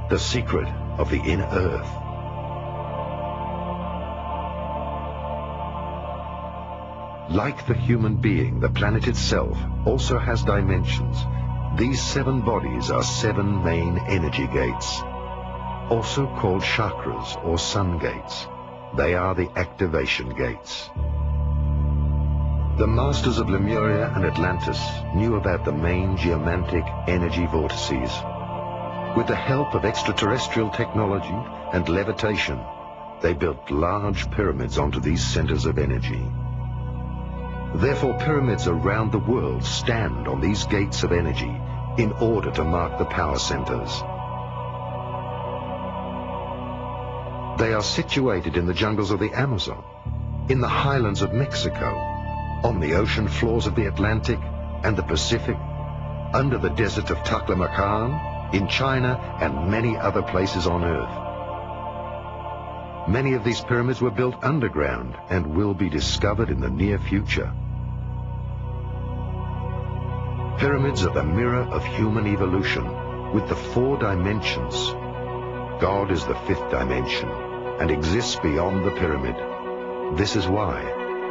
the secret of the inner earth. Like the human being, the planet itself also has dimensions. These 7 bodies are 7 main energy gates, also called chakras or sun gates. They are the activation gates. The masters of Lemuria and Atlantis knew about the main geomantic energy vortices. With the help of extraterrestrial technology and levitation, they built large pyramids onto these centers of energy. Therefore, pyramids around the world stand on these gates of energy in order to mark the power centers. They are situated in the jungles of the Amazon, in the highlands of Mexico, on the ocean floors of the Atlantic and the Pacific, under the desert of Taklamakan, in China, and many other places on Earth. Many of these pyramids were built underground and will be discovered in the near future. Pyramids are the mirror of human evolution, with the 4 dimensions. God is the 5th dimension and exists beyond the pyramid. This is why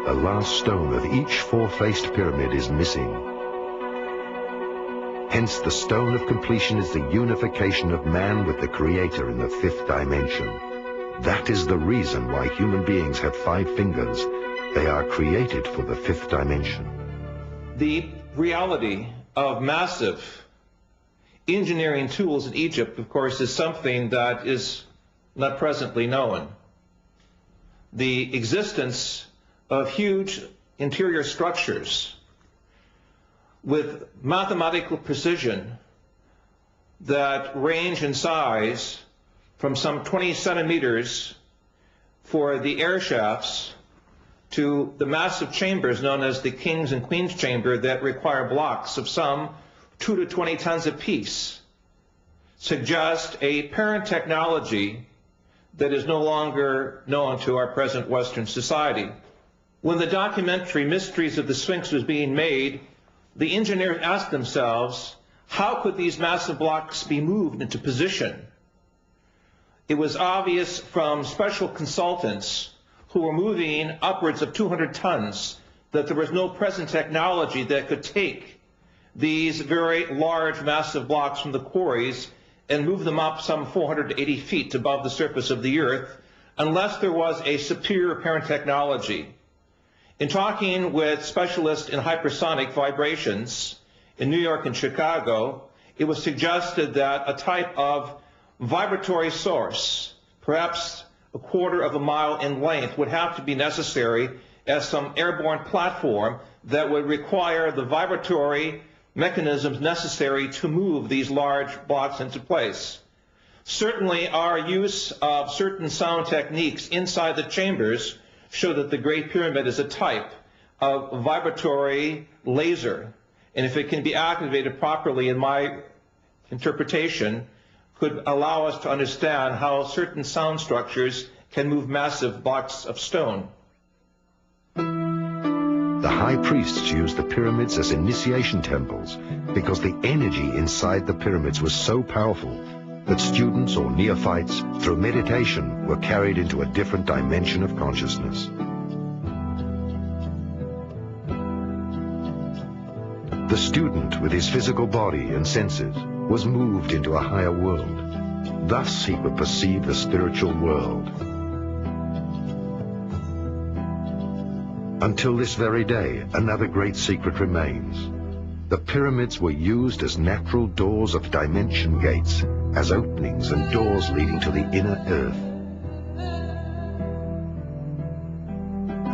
the last stone of each 4-faced pyramid is missing. Hence, the stone of completion is the unification of man with the Creator in the 5th dimension. That is the reason why human beings have 5 fingers. They are created for the 5th dimension. The reality of massive engineering tools in Egypt, of course, is something that is not presently known. The existence of huge interior structures with mathematical precision that range in size from some 20 centimeters for the air shafts to the massive chambers known as the King's and Queen's Chamber that require blocks of some 2 to 20 tons apiece, suggest a parent technology that is no longer known to our present Western society. When the documentary Mysteries of the Sphinx was being made, the engineers asked themselves, how could these massive blocks be moved into position? It was obvious from special consultants who were moving upwards of 200 tons that there was no present technology that could take these very large, massive blocks from the quarries and move them up some 480 feet above the surface of the earth unless there was a superior parent technology. In talking with specialists in hypersonic vibrations in New York and Chicago, it was suggested that a type of vibratory source, perhaps a quarter of a mile in length, would have to be necessary as some airborne platform that would require the vibratory mechanisms necessary to move these large blocks into place. Certainly, our use of certain sound techniques inside the chambers show that the Great Pyramid is a type of vibratory laser, and if it can be activated properly, in my interpretation, could allow us to understand how certain sound structures can move massive blocks of stone. The high priests used the pyramids as initiation temples because the energy inside the pyramids was so powerful that students or neophytes, through meditation, were carried into a different dimension of consciousness. The student, with his physical body and senses, was moved into a higher world. Thus he could perceive the spiritual world. Until this very day, another great secret remains. The pyramids were used as natural doors of dimension gates, as openings and doors leading to the inner earth.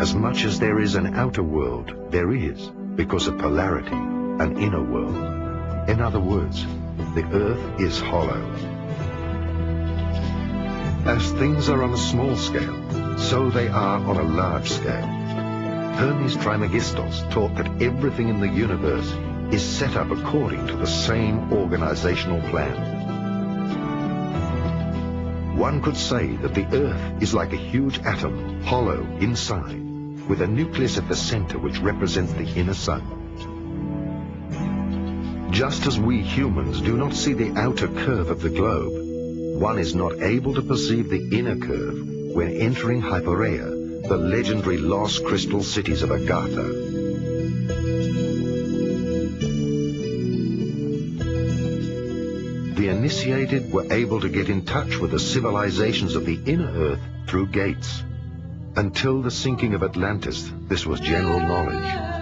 As much as there is an outer world, there is, because of polarity, an inner world. In other words, the earth is hollow. As things are on a small scale, so they are on a large scale. Hermes Trismegistus taught that everything in the universe is set up according to the same organizational plan. One could say that the Earth is like a huge atom, hollow inside, with a nucleus at the center which represents the inner sun. Just as we humans do not see the outer curve of the globe, one is not able to perceive the inner curve when entering Hypereia, the legendary lost crystal cities of Agartha. The initiated were able to get in touch with the civilizations of the inner Earth through gates. Until the sinking of Atlantis, this was general knowledge.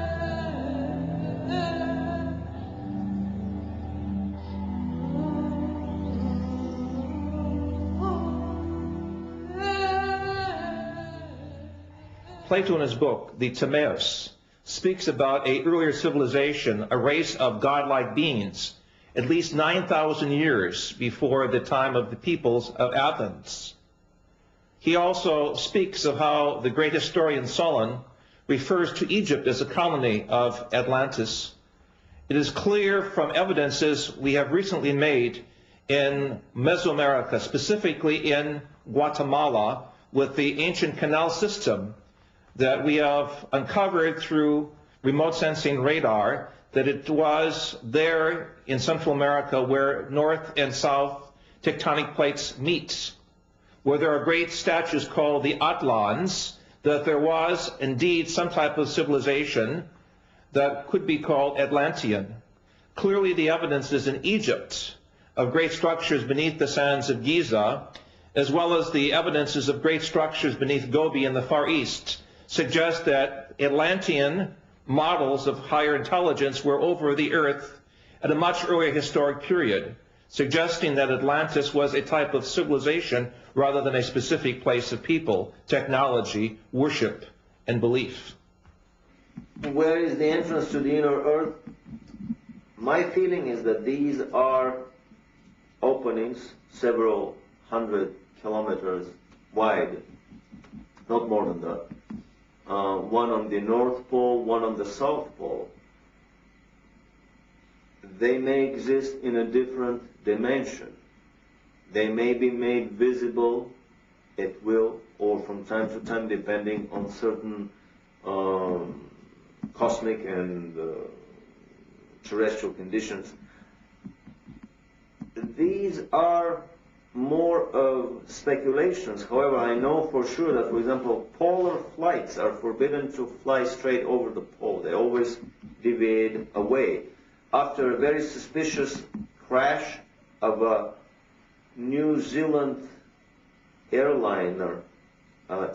Plato in his book, the Timaeus, speaks about an earlier civilization, a race of godlike beings, at least 9,000 years before the time of the peoples of Athens. He also speaks of how the great historian Solon refers to Egypt as a colony of Atlantis. It is clear from evidences we have recently made in Mesoamerica, specifically in Guatemala, with the ancient canal system that we have uncovered through remote sensing radar, that it was there in Central America where north and south tectonic plates meet, where there are great statues called the Atlans, that there was indeed some type of civilization that could be called Atlantean. Clearly the evidence is in Egypt of great structures beneath the sands of Giza, as well as the evidences of great structures beneath Gobi in the Far East, suggest that Atlantean models of higher intelligence were over the earth at a much earlier historic period, suggesting that Atlantis was a type of civilization rather than a specific place of people, technology, worship, and belief. Where is the entrance to the inner earth? My feeling is that these are openings several hundred kilometers wide, not more than that. One on the North Pole, one on the South Pole. They may exist in a different dimension. They may be made visible at will or from time to time, depending on certain cosmic and terrestrial conditions. These are more of speculations. However, I know for sure that, for example, polar flights are forbidden to fly straight over the pole. They always deviate away. After a very suspicious crash of a New Zealand airliner,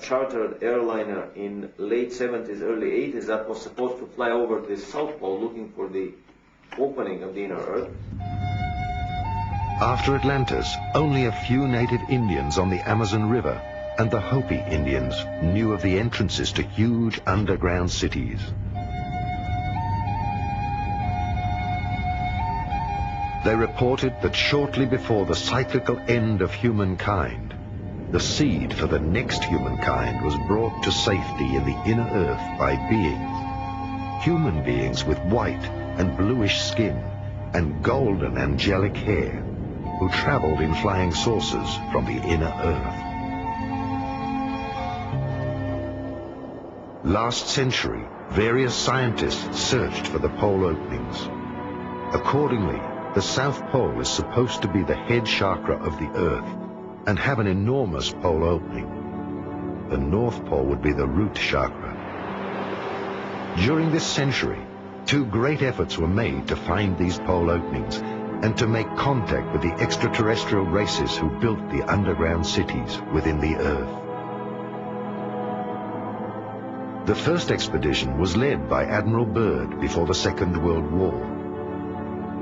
chartered airliner in late 70s, early 80s, that was supposed to fly over the South Pole looking for the opening of the inner Earth. After Atlantis, only a few native Indians on the Amazon River and the Hopi Indians knew of the entrances to huge underground cities. They reported that shortly before the cyclical end of humankind, the seed for the next humankind was brought to safety in the inner earth by beings, human beings with white and bluish skin and golden angelic hair, who traveled in flying saucers from the inner earth. Last century, various scientists searched for the pole openings. Accordingly, the South Pole is supposed to be the head chakra of the Earth and have an enormous pole opening. The North Pole would be the root chakra. During this century, two great efforts were made to find these pole openings and to make contact with the extraterrestrial races who built the underground cities within the Earth. The first expedition was led by Admiral Byrd before the Second World War.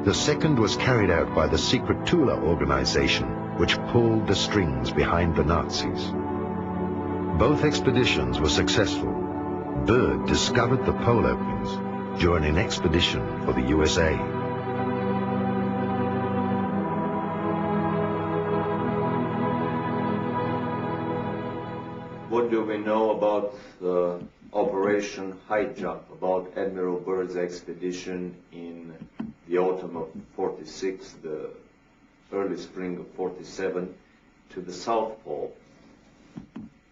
The second was carried out by the secret Tula organization, which pulled the strings behind the Nazis. Both expeditions were successful. Byrd discovered the pole openings during an expedition for the USA. What do we know about Operation High Jump, about Admiral Byrd's expedition in the autumn of 46, the early spring of 47, to the South Pole?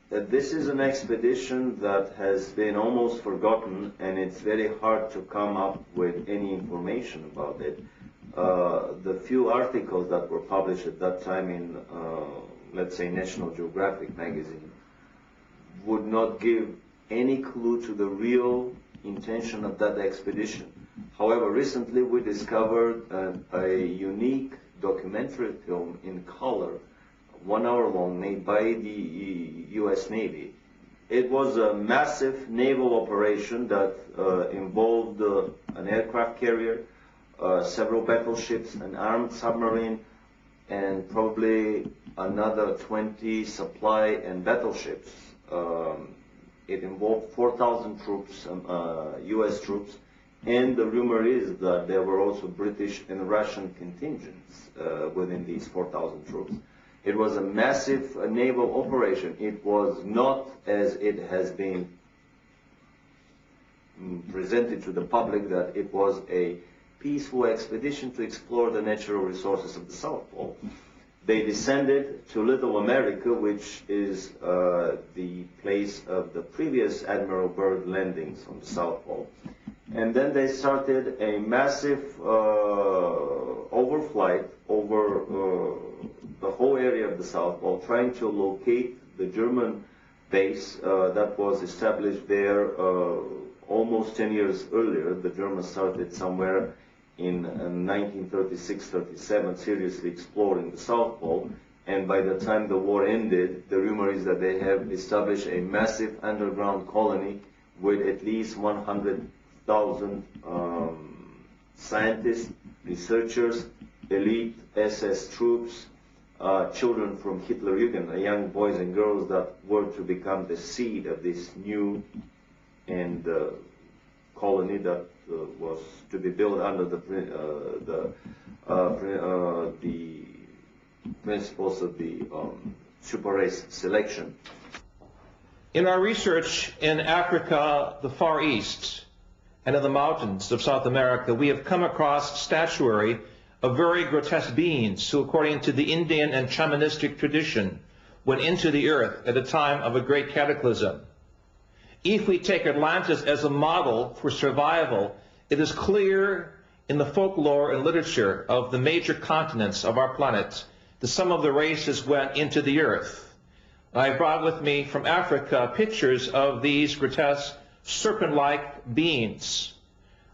This is an expedition that has been almost forgotten, and it's very hard to come up with any information about it. the few articles that were published at that time in, let's say, National Geographic magazine would not give any clue to the real intention of that expedition. However, recently we discovered a unique documentary film in color, 1 hour long, made by the U.S. Navy. It was a massive naval operation that involved an aircraft carrier, several battleships, an armed submarine, and probably another 20 supply and battleships. It involved 4,000 troops, U.S. troops, and the rumor is that there were also British and Russian contingents within these 4,000 troops. It was a massive naval operation. It was not, as it has been presented to the public, that it was a peaceful expedition to explore the natural resources of the South Pole. They descended to Little America, which is the place of the previous Admiral Byrd landings on the South Pole. And then they started a massive overflight over the whole area of the South Pole, trying to locate the German base that was established there almost 10 years earlier. The Germans started somewhere in 1936-37, seriously exploring the South Pole, and by the time the war ended, the rumor is that they have established a massive underground colony with at least 100,000 scientists, researchers, elite SS troops, children from Hitlerjugend, young boys and girls that were to become the seed of this new and colony that was to be built under the principles of the super race selection. In our research in Africa, the Far East, and in the mountains of South America, we have come across statuary of very grotesque beings who, according to the Indian and shamanistic tradition, went into the earth at a time of a great cataclysm. If we take Atlantis as a model for survival, it is clear in the folklore and literature of the major continents of our planet that some of the races went into the earth. I brought with me from Africa pictures of these grotesque serpent-like beings.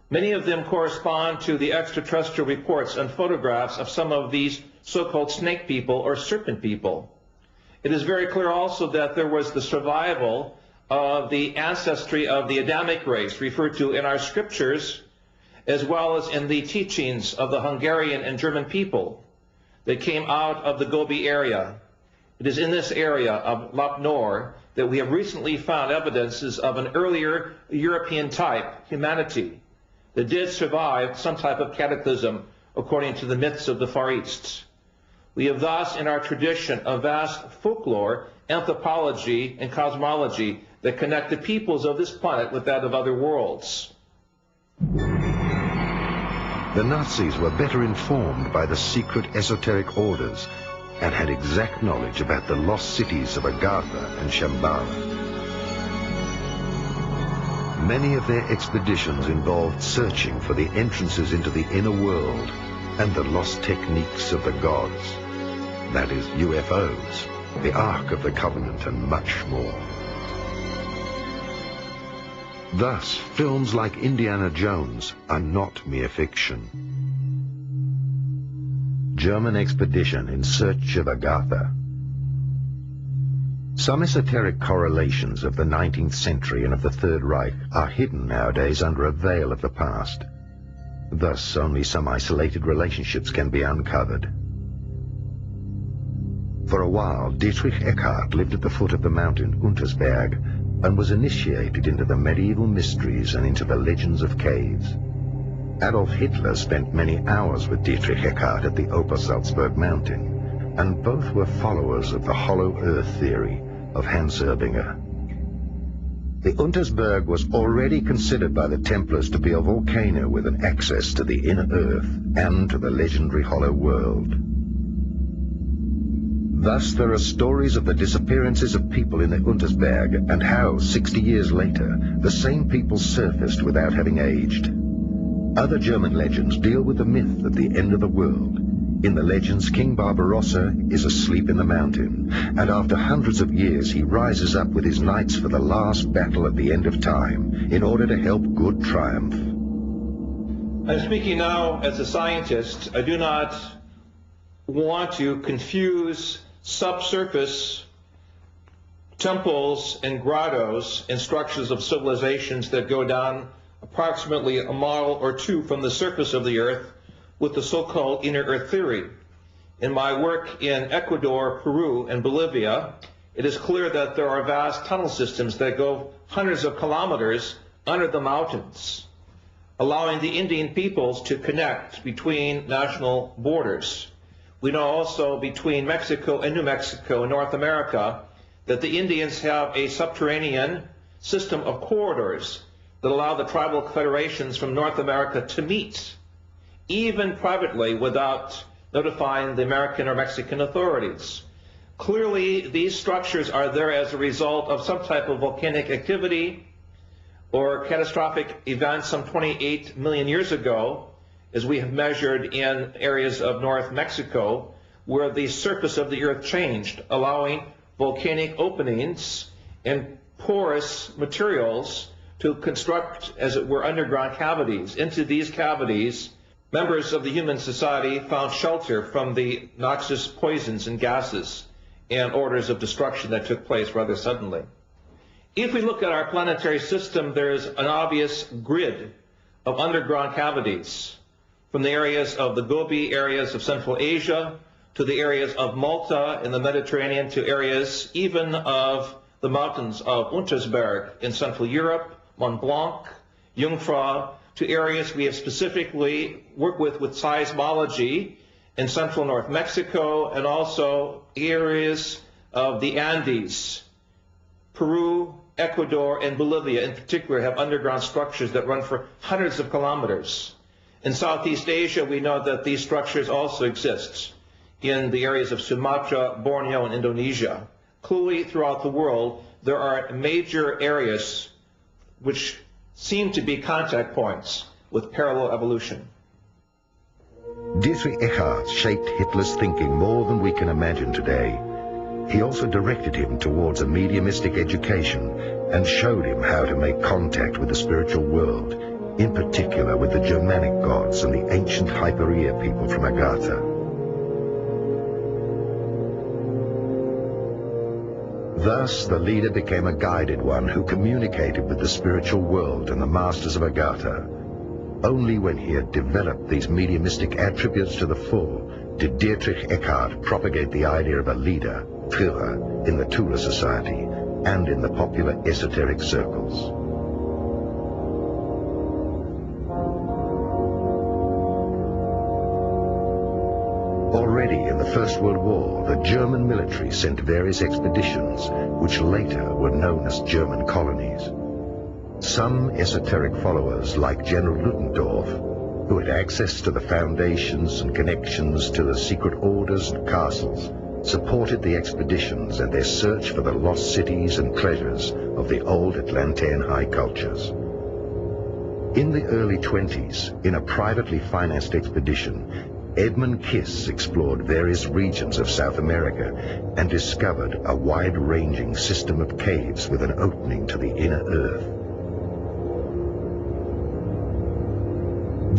Many of them correspond to the extraterrestrial reports and photographs of some of these so-called snake people or serpent people. It is very clear also that there was the survival of the ancestry of the Adamic race, referred to in our scriptures, as well as in the teachings of the Hungarian and German people that came out of the Gobi area. It is in this area of Lap Nor that we have recently found evidences of an earlier European type humanity that did survive some type of cataclysm according to the myths of the Far East. We have thus in our tradition a vast folklore, anthropology, and cosmology that connect the peoples of this planet with that of other worlds. The Nazis were better informed by the secret esoteric orders and had exact knowledge about the lost cities of Agartha and Shambhala. Many of their expeditions involved searching for the entrances into the inner world and the lost techniques of the gods. That is, UFOs, the Ark of the Covenant, and much more. Thus, films like Indiana Jones are not mere fiction. German expedition in search of Agartha. Some esoteric correlations of the 19th century and of the Third Reich are hidden nowadays under a veil of the past. Thus, only some isolated relationships can be uncovered. For a while, Dietrich Eckart lived at the foot of the mountain Untersberg and was initiated into the medieval mysteries and into the legends of caves. Adolf Hitler spent many hours with Dietrich Eckart at the Obersalzberg mountain, and both were followers of the hollow earth theory of Hans Erbinger. The Untersberg was already considered by the Templars to be a volcano with an access to the inner earth and to the legendary hollow world. Thus, there are stories of the disappearances of people in the Untersberg and how, 60 years later, the same people surfaced without having aged. Other German legends deal with the myth of the end of the world. In the legends, King Barbarossa is asleep in the mountain, and after hundreds of years he rises up with his knights for the last battle at the end of time, in order to help good triumph. I'm speaking now as a scientist. I do not want to confuse subsurface temples and grottos and structures of civilizations that go down approximately a mile or two from the surface of the earth with the so-called inner earth theory. In my work in Ecuador, Peru, and Bolivia, it is clear that there are vast tunnel systems that go hundreds of kilometers under the mountains, allowing the Indian peoples to connect between national borders. We know also between Mexico and New Mexico in North America that the Indians have a subterranean system of corridors that allow the tribal federations from North America to meet, even privately, without notifying the American or Mexican authorities. Clearly, these structures are there as a result of some type of volcanic activity or catastrophic events some 28 million years ago, as we have measured in areas of North Mexico, where the surface of the earth changed, allowing volcanic openings and porous materials to construct, as it were, underground cavities. Into these cavities, members of the human society found shelter from the noxious poisons and gases and orders of destruction that took place rather suddenly. If we look at our planetary system, there is an obvious grid of underground cavities, from the areas of the Gobi areas of Central Asia to the areas of Malta in the Mediterranean to areas even of the mountains of Untersberg in Central Europe, Mont Blanc, Jungfrau, to areas we have specifically worked with seismology in central North Mexico, and also areas of the Andes. Peru, Ecuador, and Bolivia in particular have underground structures that run for hundreds of kilometers. In Southeast Asia, we know that these structures also exist in the areas of Sumatra, Borneo, and Indonesia. Clearly, throughout the world, there are major areas which seem to be contact points with parallel evolution. Dietrich Eckart shaped Hitler's thinking more than we can imagine today. He also directed him towards a mediumistic education and showed him how to make contact with the spiritual world, in particular with the Germanic gods and the ancient Hypereia people from Agartha. Thus, the leader became a guided one who communicated with the spiritual world and the masters of Agartha. Only when he had developed these mediumistic attributes to the full did Dietrich Eckart propagate the idea of a leader, Führer, in the Thule Society and in the popular esoteric circles. Already in the First World War, the German military sent various expeditions, which later were known as German colonies. Some esoteric followers, like General Ludendorff, who had access to the foundations and connections to the secret orders and castles, supported the expeditions and their search for the lost cities and treasures of the old Atlantean high cultures. In the early 20s, in a privately financed expedition, Edmund Kiss explored various regions of South America and discovered a wide-ranging system of caves with an opening to the inner earth.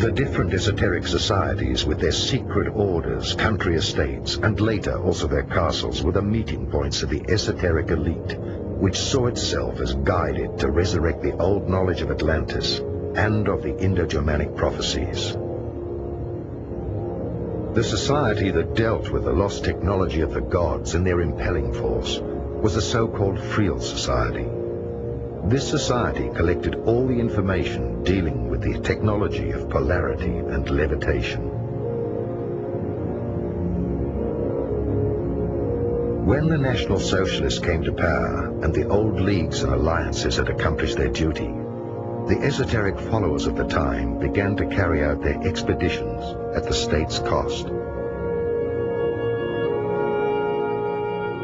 The different esoteric societies with their secret orders, country estates, and later also their castles were the meeting points of the esoteric elite, which saw itself as guided to resurrect the old knowledge of Atlantis and of the Indo-Germanic prophecies. The society that dealt with the lost technology of the gods and their impelling force was the so-called Friel Society. This society collected all the information dealing with the technology of polarity and levitation. When the National Socialists came to power and the old leagues and alliances had accomplished their duty, the esoteric followers of the time began to carry out their expeditions at the state's cost.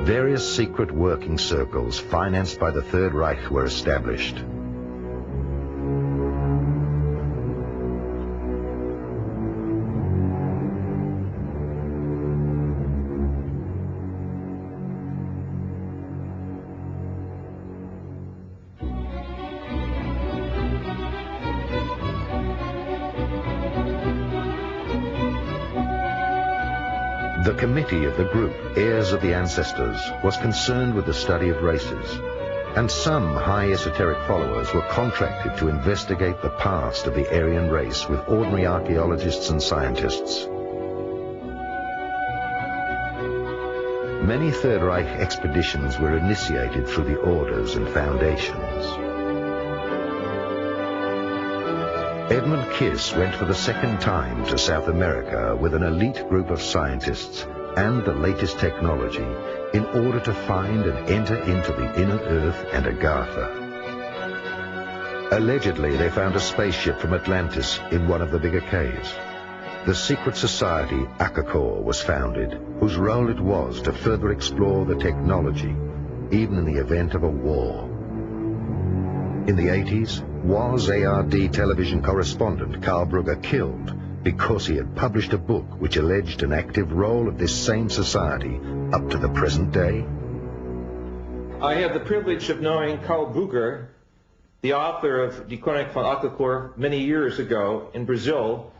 Various secret working circles financed by the Third Reich were established. The committee of the group, Heirs of the Ancestors, was concerned with the study of races, and some high esoteric followers were contracted to investigate the past of the Aryan race with ordinary archaeologists and scientists. Many Third Reich expeditions were initiated through the orders and foundations. Edmund Kiss went for the second time to South America with an elite group of scientists and the latest technology in order to find and enter into the inner earth and Agartha. Allegedly, they found a spaceship from Atlantis in one of the bigger caves. The secret society Akakor was founded, whose role it was to further explore the technology, even in the event of a war. In the 80s, was ARD television correspondent Karl Brugger killed because he had published a book which alleged an active role of this same society up to the present day? I have the privilege of knowing Karl Brugger, the author of Die Chronik von Akakor, many years ago in Brazil,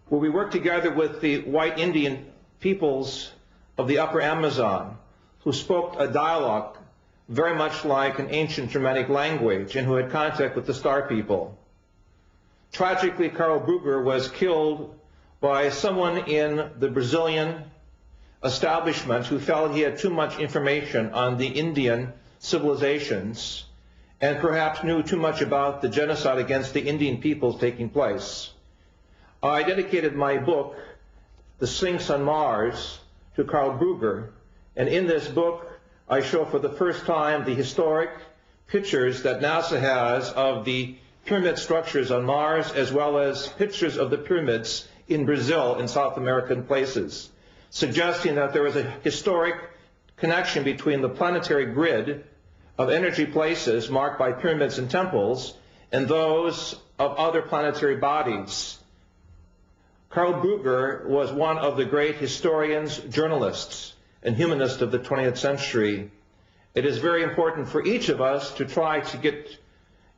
where we worked together with the white Indian peoples of the upper Amazon, who spoke a dialogue very much like an ancient Germanic language and who had contact with the Star people. Tragically, Karl Brugger was killed by someone in the Brazilian establishment who felt he had too much information on the Indian civilizations and perhaps knew too much about the genocide against the Indian peoples taking place. I dedicated my book, The Sphinx on Mars, to Karl Brugger, and in this book I show for the first time the historic pictures that NASA has of the pyramid structures on Mars, as well as pictures of the pyramids in Brazil and South American places, suggesting that there is a historic connection between the planetary grid of energy places marked by pyramids and temples and those of other planetary bodies. Karl Brugger was one of the great historians, journalists, and humanists of the 20th century. It is very important for each of us to try to get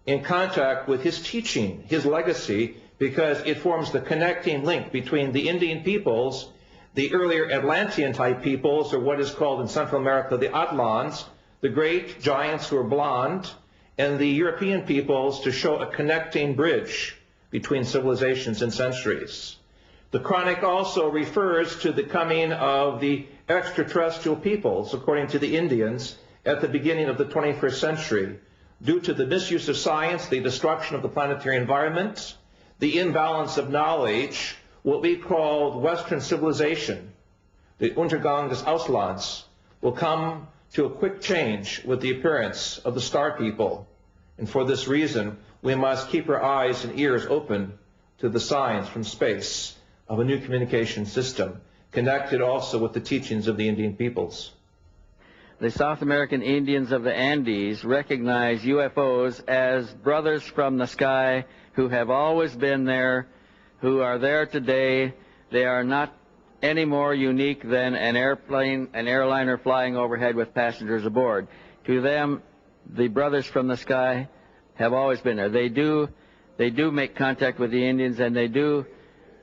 in contact with his teaching, his legacy, because it forms the connecting link between the Indian peoples, the earlier Atlantean-type peoples, or what is called in Central America the Atlans, the great giants who are blonde, and the European peoples, to show a connecting bridge between civilizations and centuries. The Chronic also refers to the coming of the extraterrestrial peoples, according to the Indians, at the beginning of the 21st century, due to the misuse of science, the destruction of the planetary environment, the imbalance of knowledge, what we call Western civilization, the Untergang des Auslands, will come to a quick change with the appearance of the star people. And for this reason, we must keep our eyes and ears open to the signs from space of a new communication system, connected also with the teachings of the Indian peoples. The South American Indians of the Andes recognize UFOs as brothers from the sky who have always been there, who are there today. They are not any more unique than an airliner flying overhead with passengers aboard. To them, the brothers from the sky have always been there. They do make contact with the Indians, and they do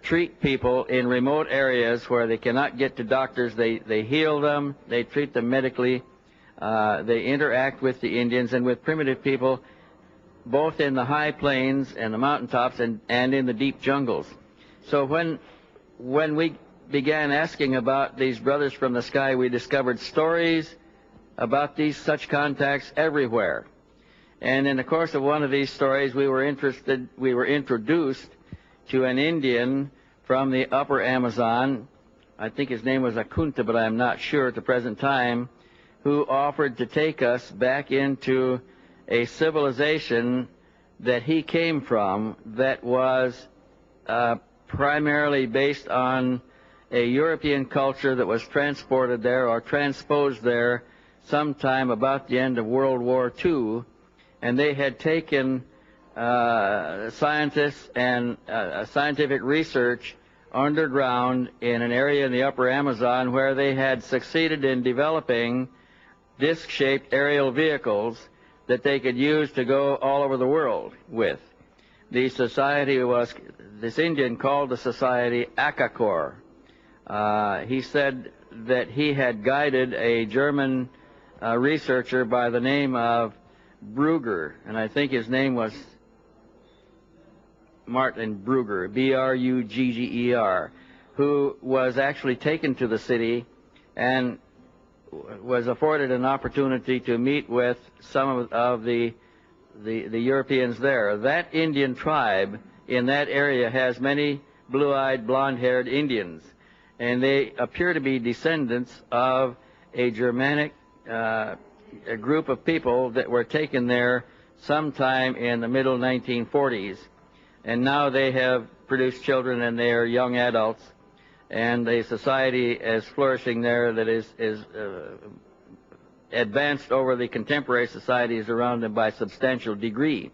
treat people in remote areas where they cannot get to doctors. They heal them, they treat them medically, they interact with the Indians and with primitive people, both in the high plains and the mountaintops and in the deep jungles. So when we began asking about these brothers from the sky, we discovered stories about such contacts everywhere. And in the course of one of these stories, we were introduced to an Indian from the upper Amazon. I think his name was Akunta, but I'm not sure at the present time, who offered to take us back into a civilization that he came from that was primarily based on a European culture that was transported there or transposed there sometime about the end of World War II, and they had taken scientists and scientific research underground in an area in the upper Amazon where they had succeeded in developing disc-shaped aerial vehicles that they could use to go all over the world with. The society was, this Indian called the society Akakor. He said that he had guided a German researcher by the name of Brugger, and I think his name was Martin Brugger, B-R-U-G-G-E-R, who was actually taken to the city and was afforded an opportunity to meet with some of the Europeans there. That Indian tribe in that area has many blue-eyed, blonde-haired Indians, and they appear to be descendants of a Germanic a group of people that were taken there sometime in the middle 1940s. And now they have produced children and they are young adults, and a society is flourishing there that is advanced over the contemporary societies around them by a substantial degree.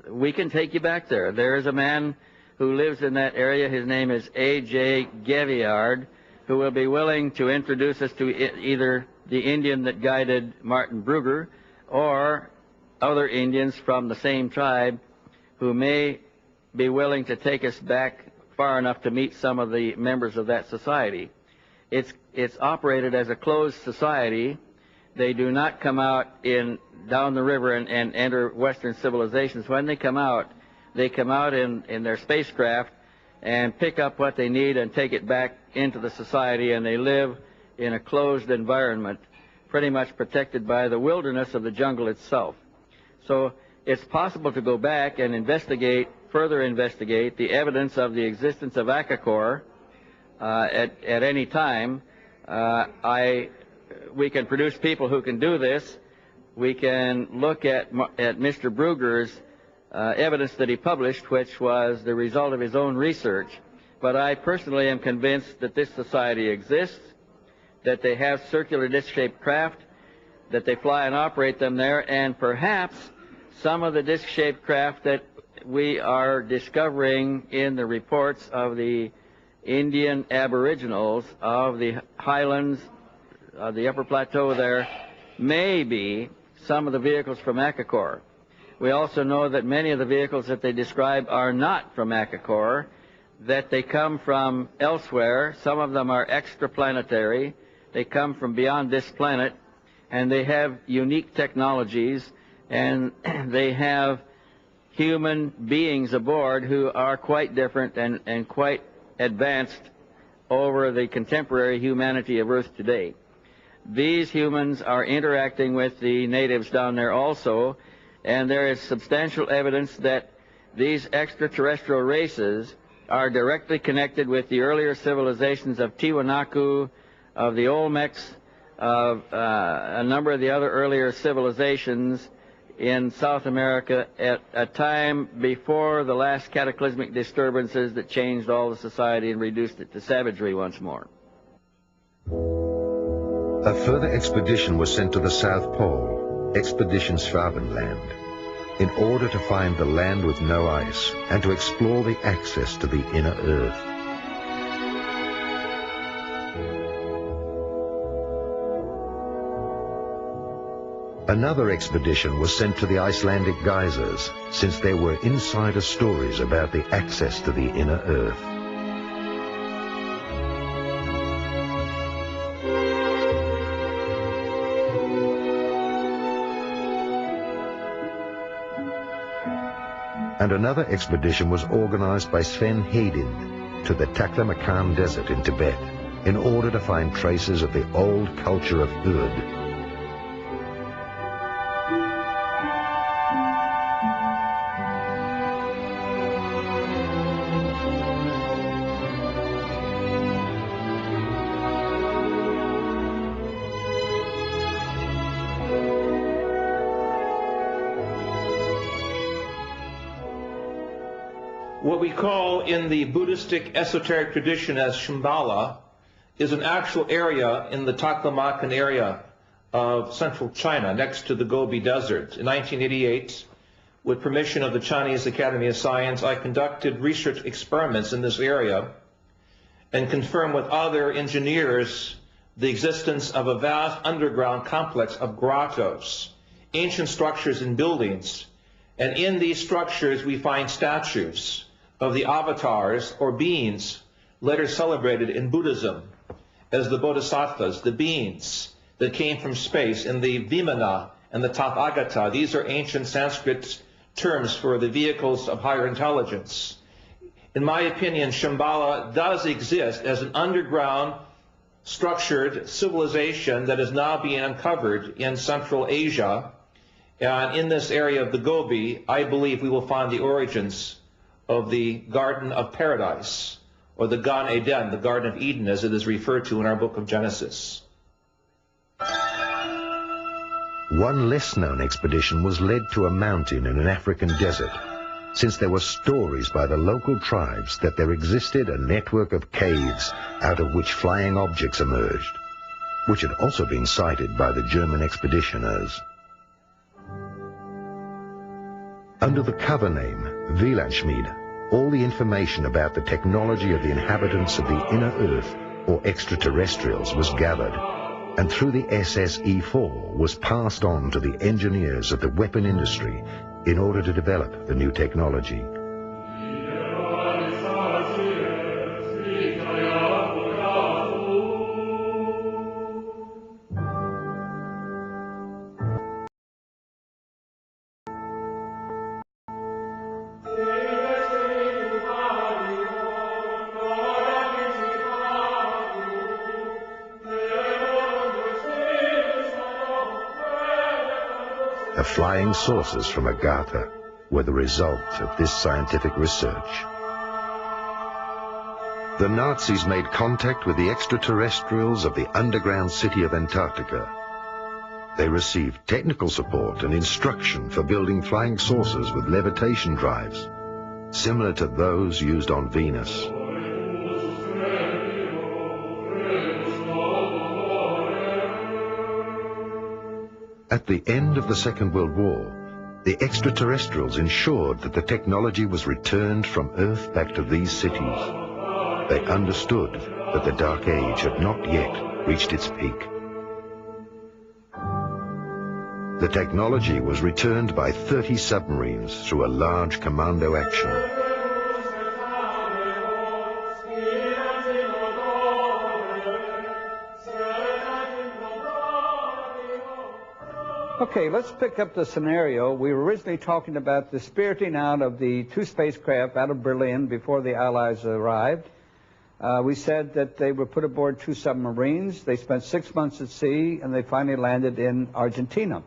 We can take you back there. There is a man who lives in that area. His name is A.J. Gaviard, who will be willing to introduce us to either the Indian that guided Martin Brugger or other Indians from the same tribe who may be willing to take us back far enough to meet some of the members of that society. It's operated as a closed society. They do not come out down the river and enter Western civilizations. When they come out in their spacecraft and pick up what they need and take it back into the society, and they live in a closed environment, pretty much protected by the wilderness of the jungle itself. So it's possible to go back and further investigate the evidence of the existence of Akakor at any time. We can produce people who can do this. We can look at Mr. Brugger's evidence that he published, which was the result of his own research. But I personally am convinced that this society exists, that they have circular disc-shaped craft, that they fly and operate them there, and perhaps some of the disc-shaped craft that we are discovering in the reports of the Indian aboriginals of the highlands, the upper plateau there, may be some of the vehicles from Akakor. We also know that many of the vehicles that they describe are not from Akakor, that they come from elsewhere. Some of them are extraplanetary. They come from beyond this planet, and they have unique technologies, and they have human beings aboard who are quite different and quite advanced over the contemporary humanity of Earth today. These humans are interacting with the natives down there also, and there is substantial evidence that these extraterrestrial races are directly connected with the earlier civilizations of Tiwanaku, of the Olmecs, of a number of the other earlier civilizations in South America at a time before the last cataclysmic disturbances that changed all the society and reduced it to savagery once more. A further expedition was sent to the South Pole, Expedition Schwabenland, in order to find the land with no ice and to explore the access to the inner Earth. Another expedition was sent to the Icelandic geysers, since there were insider stories about the access to the inner Earth. And another expedition was organized by Sven Hedin to the Taklamakan Desert in Tibet in order to find traces of the old culture of Urd. What we call in the Buddhistic esoteric tradition as Shambhala is an actual area in the Taklamakan area of central China next to the Gobi Desert. In 1988, with permission of the Chinese Academy of Science, I conducted research experiments in this area and confirmed with other engineers the existence of a vast underground complex of grottos, ancient structures and buildings. And in these structures we find statues of the avatars or beings later celebrated in Buddhism as the bodhisattvas, the beings that came from space, in the Vimana and the Tathagata. These are ancient Sanskrit terms for the vehicles of higher intelligence. In my opinion, Shambhala does exist as an underground, structured civilization that is now being uncovered in Central Asia. And in this area of the Gobi, I believe we will find the origins of the Garden of Paradise, or the Gan Eden, the Garden of Eden, as it is referred to in our book of Genesis. One less-known expedition was led to a mountain in an African desert, since there were stories by the local tribes that there existed a network of caves out of which flying objects emerged, which had also been cited by the German expeditioners. Under the cover name Wielandschmied, all the information about the technology of the inhabitants of the inner Earth, or extraterrestrials, was gathered, and through the SSE-4 was passed on to the engineers of the weapon industry in order to develop the new technology. The flying saucers from Agartha were the result of this scientific research. The Nazis made contact with the extraterrestrials of the underground city of Antarctica. They received technical support and instruction for building flying saucers with levitation drives, similar to those used on Venus. At the end of the Second World War, the extraterrestrials ensured that the technology was returned from Earth back to these cities. They understood that the Dark Age had not yet reached its peak. The technology was returned by 30 submarines through a large commando action. Okay, let's pick up the scenario. We were originally talking about the spiriting out of the two spacecraft out of Berlin before the Allies arrived. We said that they were put aboard two submarines. They spent 6 months at sea, and they finally landed in Argentina.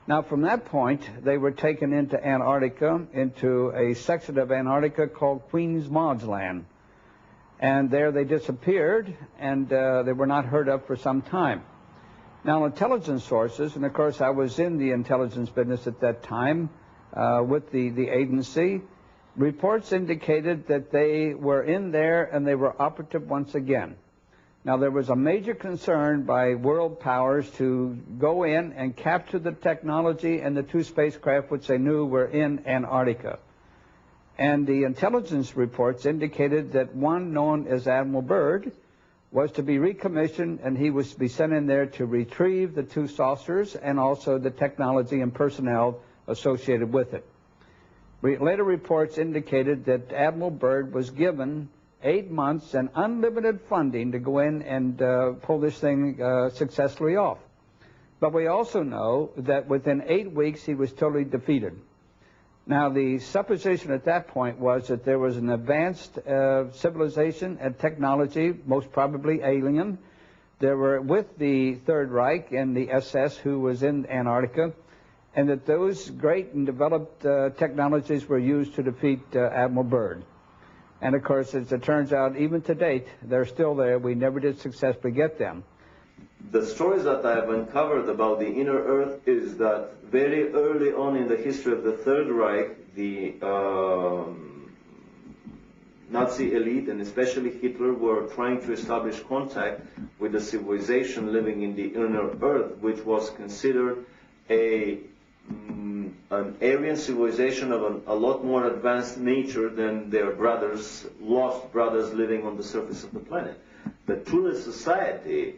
Now, from that point, they were taken into Antarctica, into a section of Antarctica called Queen's Maud's Land. And there they disappeared, and they were not heard of for some time. Now, intelligence sources, and of course I was in the intelligence business at that time with the agency, reports indicated that they were in there and they were operative once again. Now, there was a major concern by world powers to go in and capture the technology and the two spacecraft which they knew were in Antarctica. And the intelligence reports indicated that one known as Admiral Byrd was to be recommissioned, and he was to be sent in there to retrieve the two saucers and also the technology and personnel associated with it. Later reports indicated that Admiral Byrd was given 8 months and unlimited funding to go in and pull this thing successfully off. But we also know that within 8 weeks he was totally defeated. Now, the supposition at that point was that there was an advanced civilization and technology, most probably alien. There were with the Third Reich and the SS who was in Antarctica, and that those great and developed technologies were used to defeat Admiral Byrd. And of course, as it turns out, even to date, they're still there. We never did successfully get them. The stories that I have uncovered about the inner Earth is that very early on in the history of the Third Reich, the Nazi elite, and especially Hitler, were trying to establish contact with the civilization living in the inner Earth, which was considered an Aryan civilization of a lot more advanced nature than their brothers, lost brothers living on the surface of the planet. The Thule Society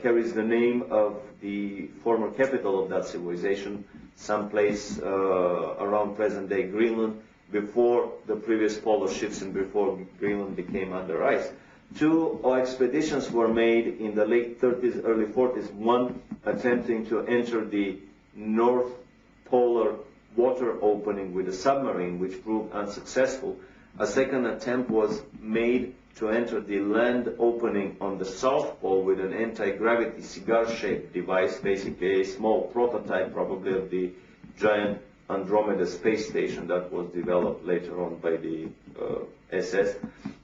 carries the name of the former capital of that civilization, someplace around present-day Greenland, before the previous polar shifts and before Greenland became under ice. Two expeditions were made in the late 30s, early 40s, one attempting to enter the North Polar water opening with a submarine, which proved unsuccessful. A second attempt was made to enter the land opening on the South Pole with an anti-gravity cigar-shaped device, basically a small prototype probably of the giant Andromeda space station that was developed later on by the SS,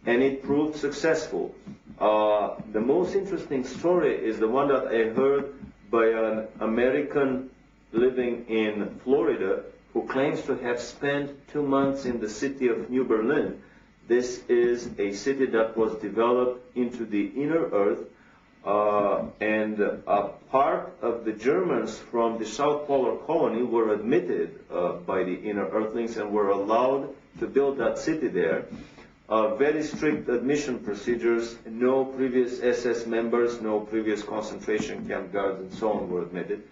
and it proved successful. The most interesting story is the one that I heard by an American living in Florida who claims to have spent 2 months in the city of New Berlin. This is a city that was developed into the inner earth, and a part of the Germans from the South Polar colony were admitted by the inner earthlings and were allowed to build that city there. Very strict admission procedures, no previous SS members, no previous concentration camp guards and so on were admitted.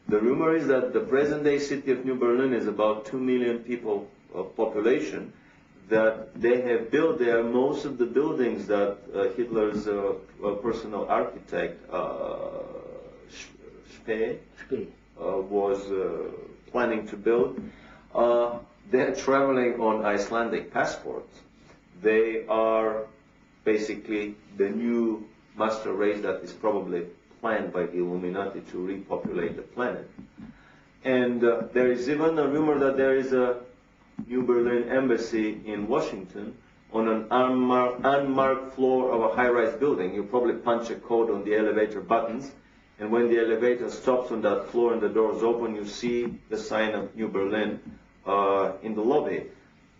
The rumor is that the present-day city of New Berlin is about 2 million people of population, that they have built there most of the buildings that Hitler's personal architect, Spee, was planning to build. They're traveling on Icelandic passports. They are basically the new master race that is probably planned by the Illuminati to repopulate the planet. And there is even a rumor that there is a New Berlin embassy in Washington on an unmarked floor of a high-rise building. You probably punch a code on the elevator buttons, and when the elevator stops on that floor and the doors open, you see the sign of New Berlin in the lobby.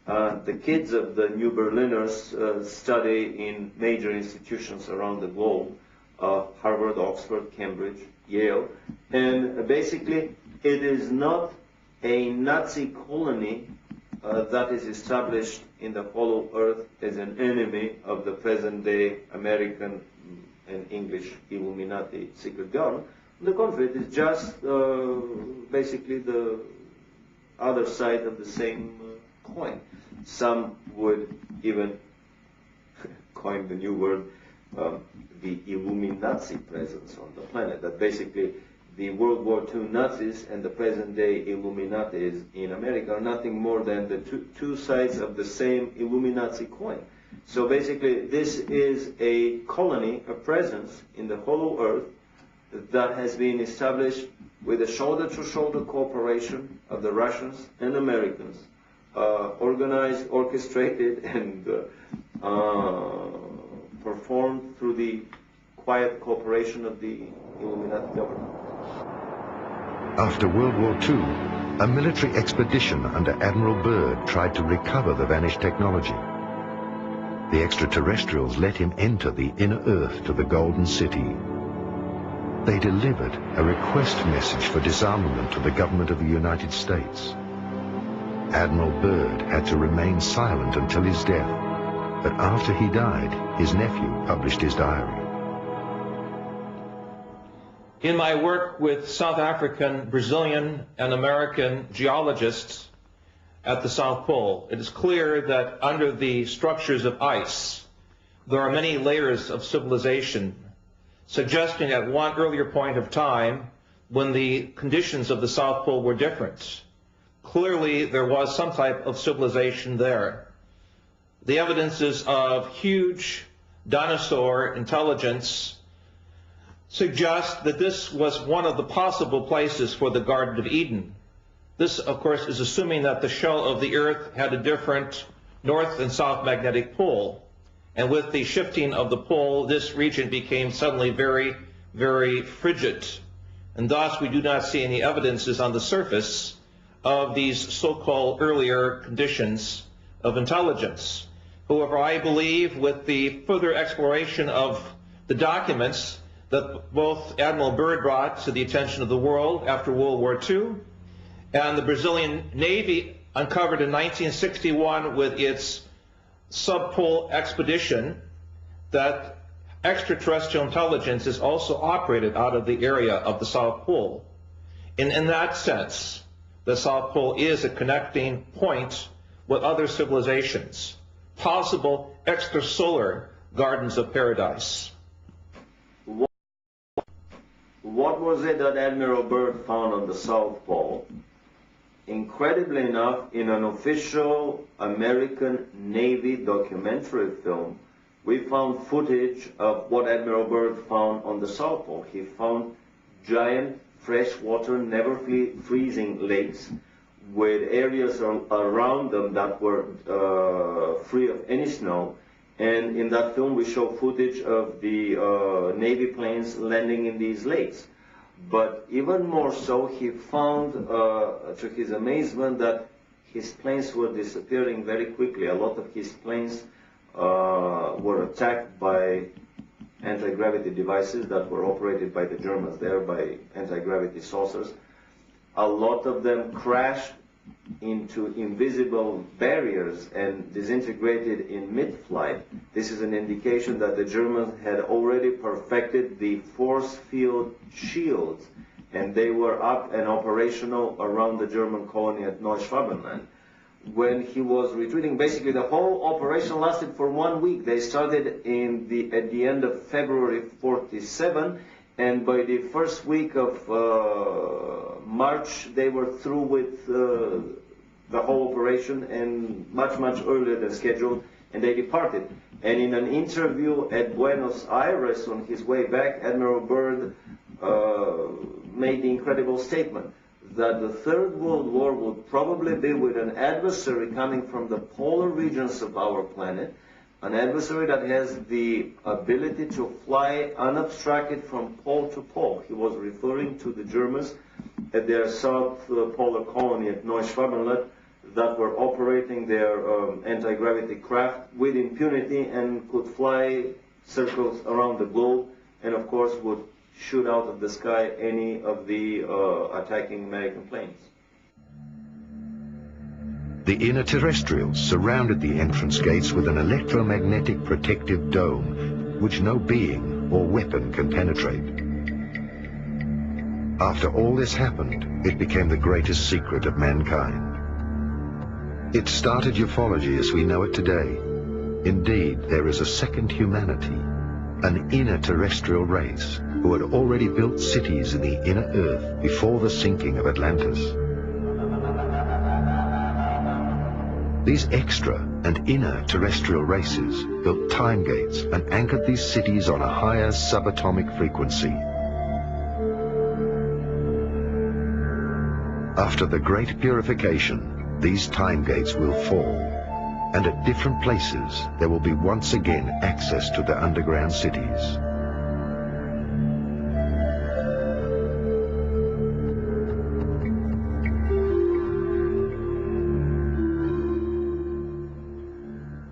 The kids of the New Berliners study in major institutions around the globe, Harvard, Oxford, Cambridge, Yale, and basically it is not a Nazi colony that is established in the hollow earth as an enemy of the present-day American and English Illuminati secret government. On the contrary, it is just basically the other side of the same coin. Some would even coin the new word, the Illuminati presence on the planet, that basically the World War II Nazis and the present-day Illuminatis in America are nothing more than the two sides of the same Illuminati coin. So basically, this is a colony, a presence in the hollow earth that has been established with a shoulder-to-shoulder cooperation of the Russians and Americans, organized, orchestrated, and performed through the quiet cooperation of the Illuminati government. After World War II, a military expedition under Admiral Byrd tried to recover the vanished technology. The extraterrestrials let him enter the inner Earth to the Golden City. They delivered a request message for disarmament to the government of the United States. Admiral Byrd had to remain silent until his death, but after he died, his nephew published his diary. In my work with South African, Brazilian, and American geologists at the South Pole, it is clear that under the structures of ice, there are many layers of civilization, suggesting at one earlier point of time when the conditions of the South Pole were different. Clearly, there was some type of civilization there. The evidences of huge dinosaur intelligence suggest that this was one of the possible places for the Garden of Eden. This, of course, is assuming that the shell of the Earth had a different north and south magnetic pole. And with the shifting of the pole, this region became suddenly very, very frigid. And thus, we do not see any evidences on the surface of these so-called earlier conditions of intelligence. However, I believe with the further exploration of the documents that both Admiral Byrd brought to the attention of the world after World War II, and the Brazilian Navy uncovered in 1961 with its subpole expedition, that extraterrestrial intelligence is also operated out of the area of the South Pole. And in that sense, the South Pole is a connecting point with other civilizations, possible extrasolar gardens of paradise. What was it that Admiral Byrd found on the South Pole? Incredibly enough, in an official American Navy documentary film, we found footage of what Admiral Byrd found on the South Pole. He found giant freshwater, never freezing lakes with areas around them that were free of any snow. And in that film, we show footage of the Navy planes landing in these lakes. But even more so, he found, to his amazement, that his planes were disappearing very quickly. A lot of his planes were attacked by anti-gravity devices that were operated by the Germans there, by anti-gravity saucers. A lot of them crashed into invisible barriers and disintegrated in mid-flight. This is an indication that the Germans had already perfected the force field shields, and they were up and operational around the German colony at Neuschwabenland. When he was retreating, basically the whole operation lasted for 1 week. They started at the end of February 47, and by the first week of March, they were through with the whole operation, and much earlier than scheduled, and they departed. And in an interview at Buenos Aires on his way back, Admiral Byrd made the incredible statement that the Third World War would probably be with an adversary coming from the polar regions of our planet, an adversary that has the ability to fly unobstructed from pole to pole. He was referring to the Germans at their South Polar colony at Neuschwabenland that were operating their anti-gravity craft with impunity and could fly circles around the globe, and of course would shoot out of the sky any of the attacking American planes. The inner terrestrials surrounded the entrance gates with an electromagnetic protective dome, which no being or weapon can penetrate. After all this happened, it became the greatest secret of mankind. It started ufology as we know it today. Indeed, there is a second humanity, an inner terrestrial race who had already built cities in the inner earth before the sinking of Atlantis. These extra and inner terrestrial races built time gates and anchored these cities on a higher subatomic frequency. After the great purification, these time gates will fall, and at different places there will be once again access to the underground cities.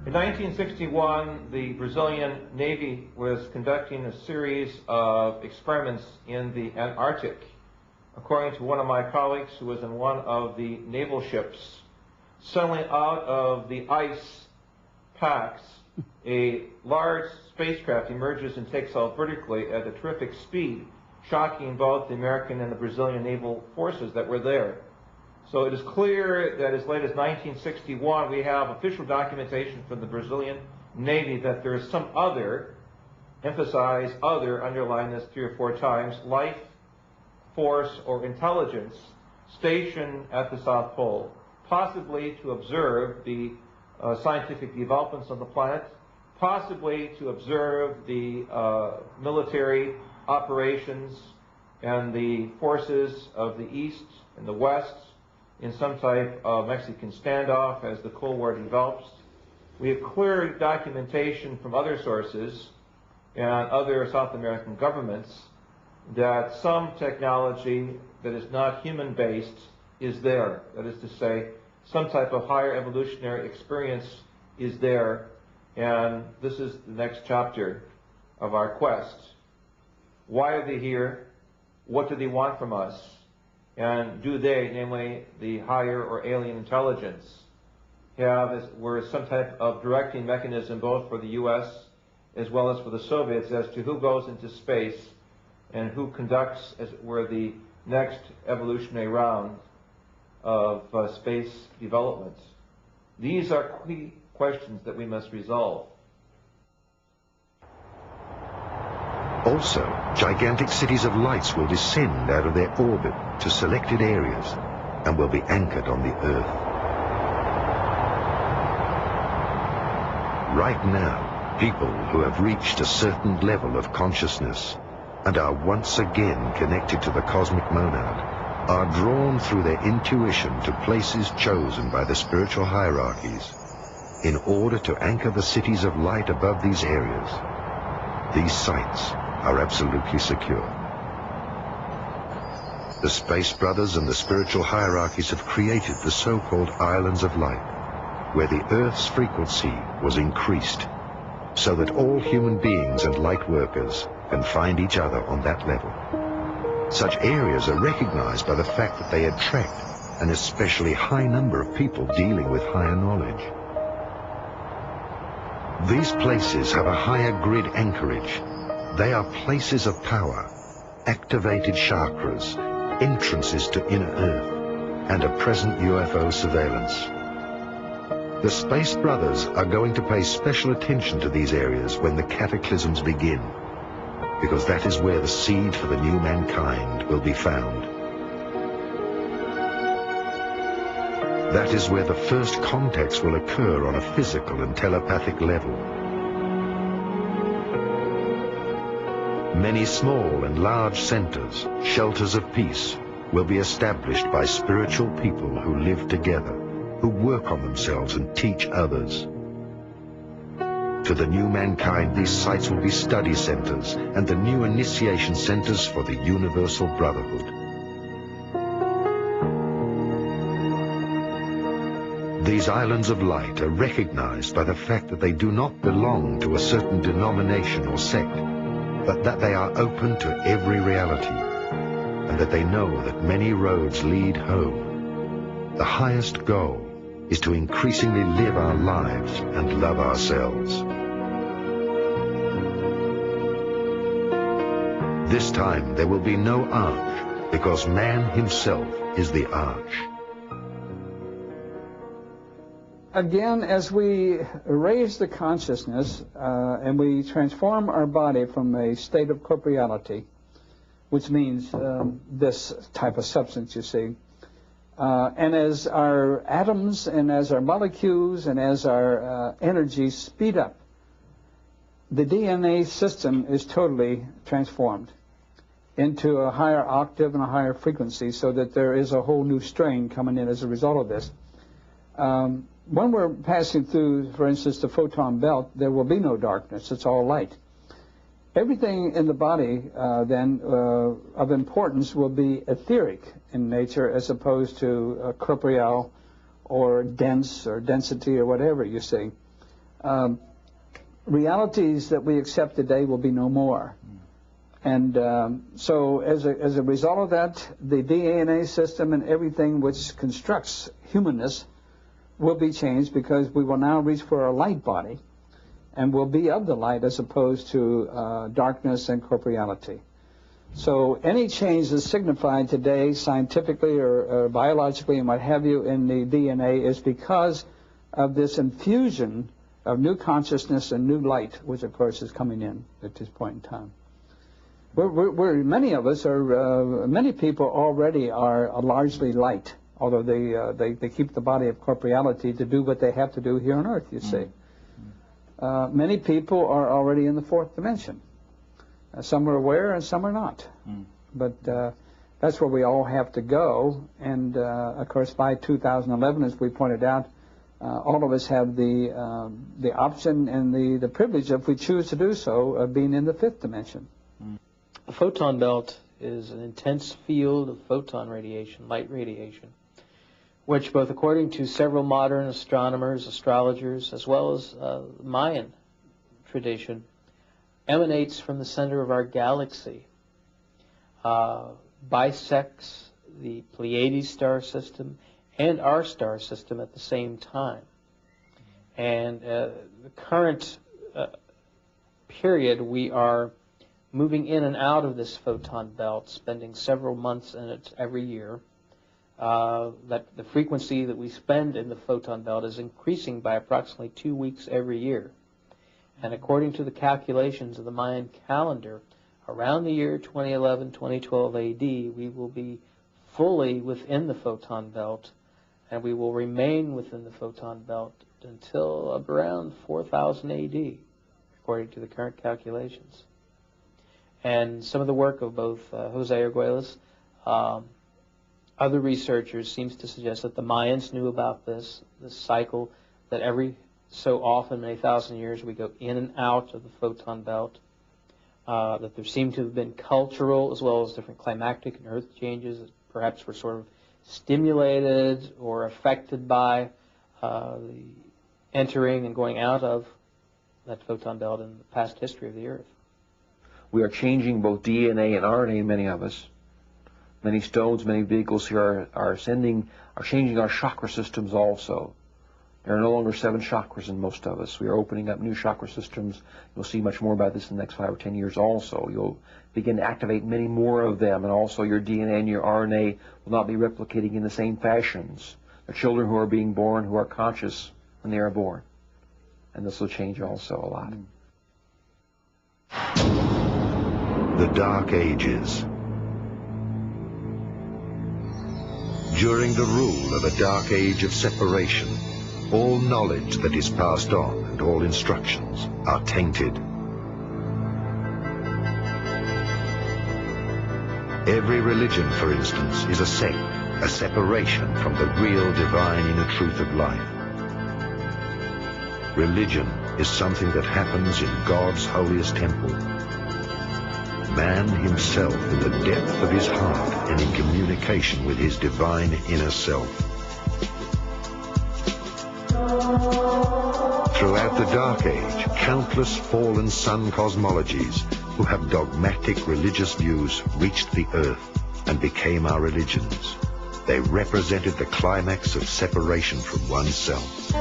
In 1961, the Brazilian Navy was conducting a series of experiments in the Antarctic. According to one of my colleagues who was in one of the naval ships, suddenly out of the ice packs, a large spacecraft emerges and takes off vertically at a terrific speed, shocking both the American and the Brazilian naval forces that were there. So it is clear that as late as 1961, we have official documentation from the Brazilian Navy that there is some other, emphasize other, underline this 3 or 4 times, life force or intelligence stationed at the South Pole, possibly to observe the scientific developments on the planet, possibly to observe the military operations and the forces of the East and the West in some type of Mexican standoff as the Cold War develops. We have clear documentation from other sources and other South American governments that some technology that is not human-based is there. That is to say, some type of higher evolutionary experience is there, and this is the next chapter of our quest. Why are they here? What do they want from us? And do they, namely the higher or alien intelligence, have were some type of directing mechanism both for the U.S. as well as for the Soviets as to who goes into space and who conducts, as it were, the next evolutionary round of space development? These are key questions that we must resolve. Also, gigantic cities of lights will descend out of their orbit to selected areas and will be anchored on the Earth. Right now, people who have reached a certain level of consciousness and are once again connected to the cosmic monad are drawn through their intuition to places chosen by the spiritual hierarchies in order to anchor the cities of light above these areas. These sites are absolutely secure. The Space Brothers and the spiritual hierarchies have created the so-called Islands of Light, where the Earth's frequency was increased, so that all human beings and light workers can find each other on that level. Such areas are recognized by the fact that they attract an especially high number of people dealing with higher knowledge. These places have a higher grid anchorage. They are places of power, activated chakras, entrances to inner Earth, and a present UFO surveillance. The Space Brothers are going to pay special attention to these areas when the cataclysms begin, because that is where the seed for the new mankind will be found. That is where the first contacts will occur on a physical and telepathic level. Many small and large centers, shelters of peace, will be established by spiritual people who live together, who work on themselves and teach others. To the new mankind, these sites will be study centers and the new initiation centers for the Universal Brotherhood. These islands of light are recognized by the fact that they do not belong to a certain denomination or sect, but that they are open to every reality, and that they know that many roads lead home. The highest goal is to increasingly live our lives and love ourselves. This time there will be no arch, because man himself is the arch. Again, as we raise the consciousness and we transform our body from a state of corporeality, which means this type of substance, you see, and as our atoms and as our molecules and as our energies speed up, the DNA system is totally transformed into a higher octave and a higher frequency, so that there is a whole new strain coming in as a result of this. When we're passing through, for instance, the photon belt, there will be no darkness. It's all light. Everything in the body, then, of importance will be etheric in nature as opposed to corporeal or dense or density or whatever, you see. Realities that we accept today will be no more. And so as a result of that, the DNA system and everything which constructs humanness will be changed, because we will now reach for a light body and will be of the light as opposed to darkness and corporeality. So any change that's signified today scientifically or biologically and what have you in the DNA is because of this infusion of new consciousness and new light, which of course is coming in at this point in time. Many of us are, many people already are largely light, although they keep the body of corporeality to do what they have to do here on Earth, you see. Many people are already in the fourth dimension. Some are aware and some are not. But that's where we all have to go. And, of course, by 2011, as we pointed out, all of us have the option and the privilege, if we choose to do so, of being in the fifth dimension. A photon belt is an intense field of photon radiation, light radiation, which, both according to several modern astronomers, astrologers, as well as Mayan tradition, emanates from the center of our galaxy, bisects the Pleiades star system and our star system at the same time. And the current period, we are moving in and out of this photon belt, spending several months in it every year, that the frequency that we spend in the photon belt is increasing by approximately 2 weeks every year. And according to the calculations of the Mayan calendar, around the year 2011, 2012 AD, we will be fully within the photon belt, and we will remain within the photon belt until around 4000 AD, according to the current calculations. And some of the work of both Jose Arguelles, other researchers, seems to suggest that the Mayans knew about this cycle, that every so often, many thousand years, we go in and out of the photon belt, that there seem to have been cultural as well as different climactic and earth changes that perhaps were sort of stimulated or affected by the entering and going out of that photon belt in the past history of the Earth. We are changing both DNA and RNA, many of us. Many stones, many vehicles here are changing our chakra systems also. There are no longer 7 chakras in most of us. We are opening up new chakra systems. You'll see much more about this in the next 5 or 10 years also. You'll begin to activate many more of them, and also your DNA and your RNA will not be replicating in the same fashions. There are children who are being born who are conscious when they are born. And this will change also a lot. The Dark Ages. During the rule of a dark age of separation, all knowledge that is passed on and all instructions are tainted. Every religion, for instance, is a sect, a separation from the real divine inner truth of life. Religion is something that happens in God's holiest temple. Man himself in the depth of his heart and in communication with his divine inner self. Throughout the Dark Age, countless fallen sun cosmologies who have dogmatic religious views reached the earth and became our religions. They represented the climax of separation from oneself.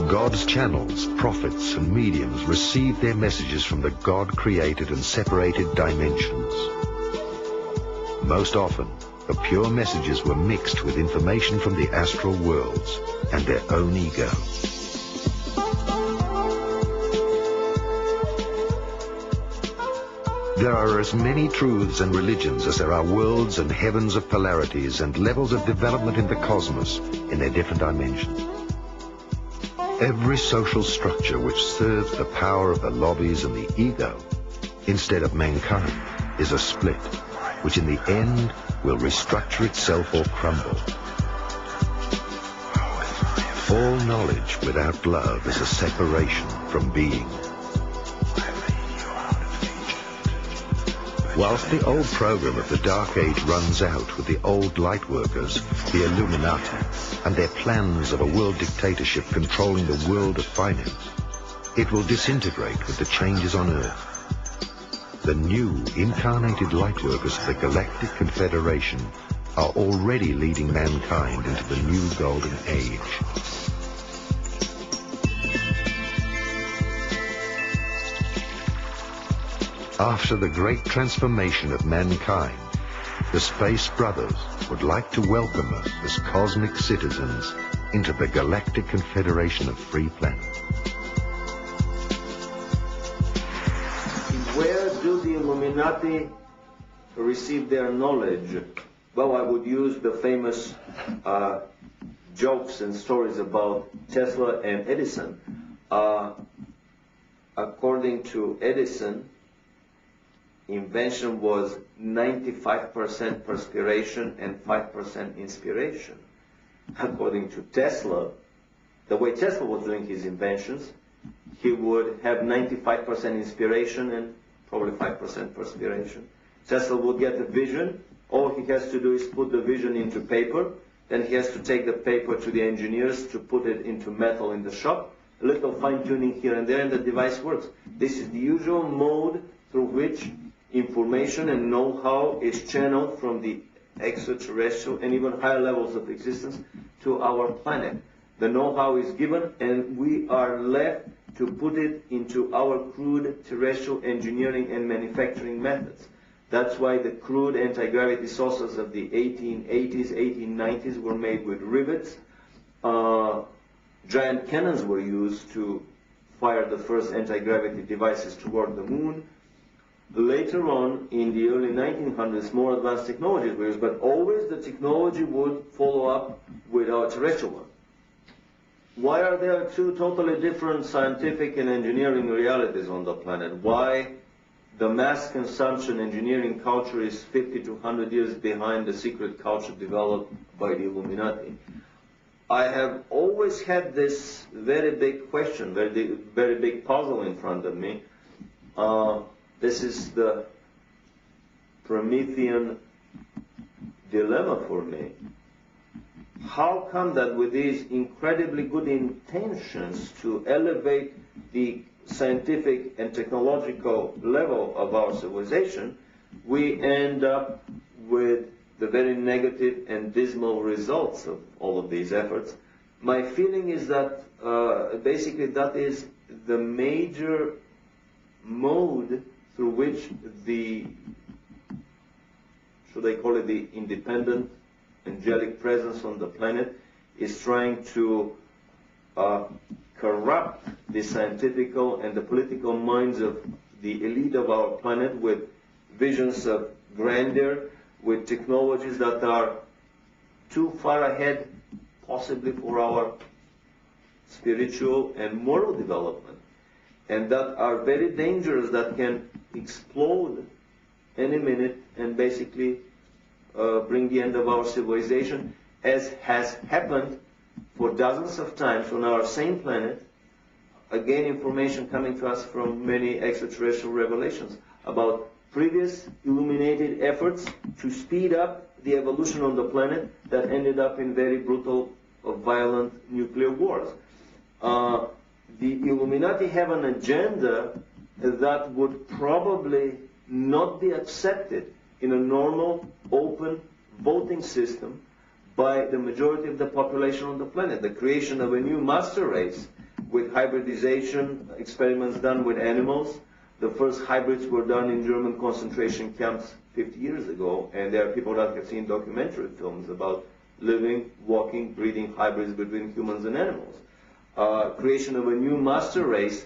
God's channels, prophets and mediums received their messages from the God-created and separated dimensions. Most often, the pure messages were mixed with information from the astral worlds and their own ego. There are as many truths and religions as there are worlds and heavens of polarities and levels of development in the cosmos in their different dimensions. Every social structure which serves the power of the lobbies and the ego instead of mankind is a split, which in the end will restructure itself or crumble. All knowledge without love is a separation from being. Whilst the old program of the Dark Age runs out with the old light workers, the Illuminati, and their plans of a world dictatorship controlling the world of finance, it will disintegrate with the changes on Earth. The new incarnated light workers of the Galactic Confederation are already leading mankind into the new golden age. After the great transformation of mankind, the Space Brothers would like to welcome us as cosmic citizens into the Galactic Confederation of Free Planets. Where do the Illuminati receive their knowledge? Well, I would use the famous jokes and stories about Tesla and Edison. According to Edison, invention was 95% perspiration and 5% inspiration. According to Tesla, the way Tesla was doing his inventions, he would have 95% inspiration and probably 5% perspiration. Tesla would get a vision. All he has to do is put the vision into paper. Then he has to take the paper to the engineers to put it into metal in the shop. A little fine-tuning here and there, and the device works. This is the usual mode through which information and know-how is channeled from the extraterrestrial and even higher levels of existence to our planet. The know-how is given, and we are left to put it into our crude terrestrial engineering and manufacturing methods. That's why the crude anti-gravity saucers of the 1880s, 1890s were made with rivets. Giant cannons were used to fire the first anti-gravity devices toward the moon. Later on, in the early 1900s, more advanced technologies were used, but always the technology would follow up with our terrestrial one. Why are there two totally different scientific and engineering realities on the planet? Why the mass consumption engineering culture is 50 to 100 years behind the secret culture developed by the Illuminati? I have always had this very big question, very big puzzle in front of me. This is the Promethean dilemma for me. How come that with these incredibly good intentions to elevate the scientific and technological level of our civilization, we end up with the very negative and dismal results of all of these efforts? My feeling is that basically that is the major mode through which the, should I call it the independent angelic presence on the planet, is trying to corrupt the scientific and the political minds of the elite of our planet with visions of grandeur, with technologies that are too far ahead, possibly for our spiritual and moral development, and that are very dangerous, that can explode any minute and basically bring the end of our civilization, as has happened for dozens of times on our same planet. Again, information coming to us from many extraterrestrial revelations about previous illuminated efforts to speed up the evolution on the planet that ended up in very brutal, violent nuclear wars. The Illuminati have an agenda that would probably not be accepted in a normal, open voting system by the majority of the population on the planet. The creation of a new master race with hybridization experiments done with animals. The first hybrids were done in German concentration camps 50 years ago, and there are people that have seen documentary films about living, walking, breeding hybrids between humans and animals. Creation of a new master race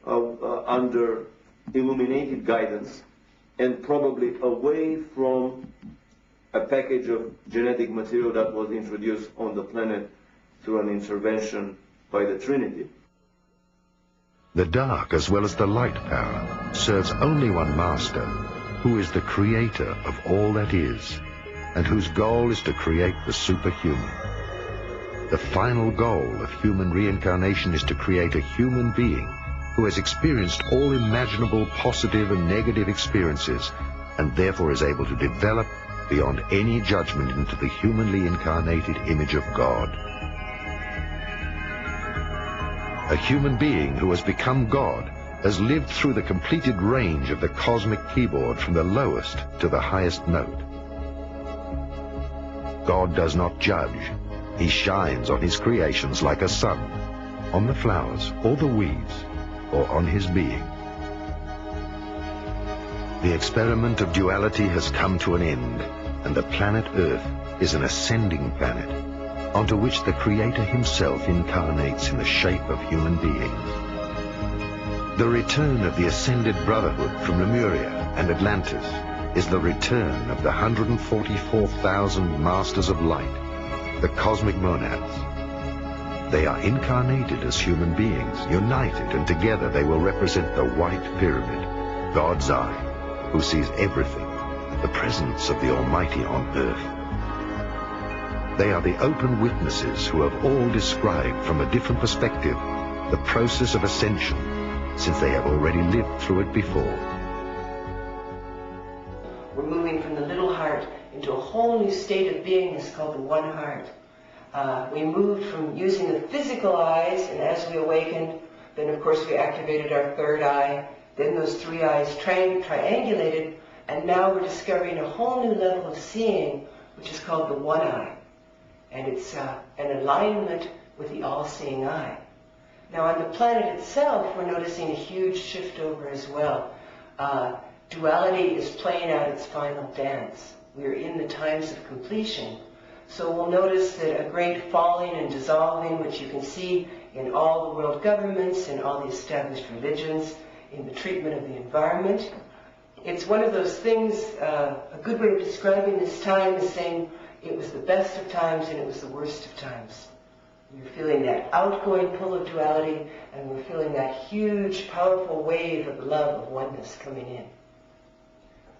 under illuminated guidance, and probably away from a package of genetic material that was introduced on the planet through an intervention by the Trinity. The dark as well as the light power serves only one master, who is the creator of all that is, and whose goal is to create the superhuman. The final goal of human reincarnation is to create a human being who has experienced all imaginable positive and negative experiences, and therefore is able to develop beyond any judgment into the humanly incarnated image of God. A human being who has become God has lived through the completed range of the cosmic keyboard from the lowest to the highest note. God does not judge. He shines on his creations like a sun, on the flowers or the weeds, or on his being. The experiment of duality has come to an end, and the planet Earth is an ascending planet, onto which the Creator himself incarnates in the shape of human beings. The return of the ascended brotherhood from Lemuria and Atlantis is the return of the 144,000 masters of light, the cosmic monads. They are incarnated as human beings, united, and together they will represent the white pyramid, God's eye, who sees everything, the presence of the Almighty on earth. They are the open witnesses who have all described from a different perspective the process of ascension, since they have already lived through it before. We're moving from the little heart into a whole new state of beingness called the one heart. We moved from using the physical eyes, and as we awakened, then of course we activated our third eye, then those three eyes triangulated, and now we're discovering a whole new level of seeing, which is called the one eye. And it's an alignment with the all-seeing eye. Now on the planet itself, we're noticing a huge shift over as well. Duality is playing out its final dance. We are in the times of completion. So we'll notice that a great falling and dissolving, which you can see in all the world governments, in all the established religions, in the treatment of the environment. It's one of those things, a good way of describing this time is saying it was the best of times and it was the worst of times. We're feeling that outgoing pull of duality, and we're feeling that huge, powerful wave of love of oneness coming in.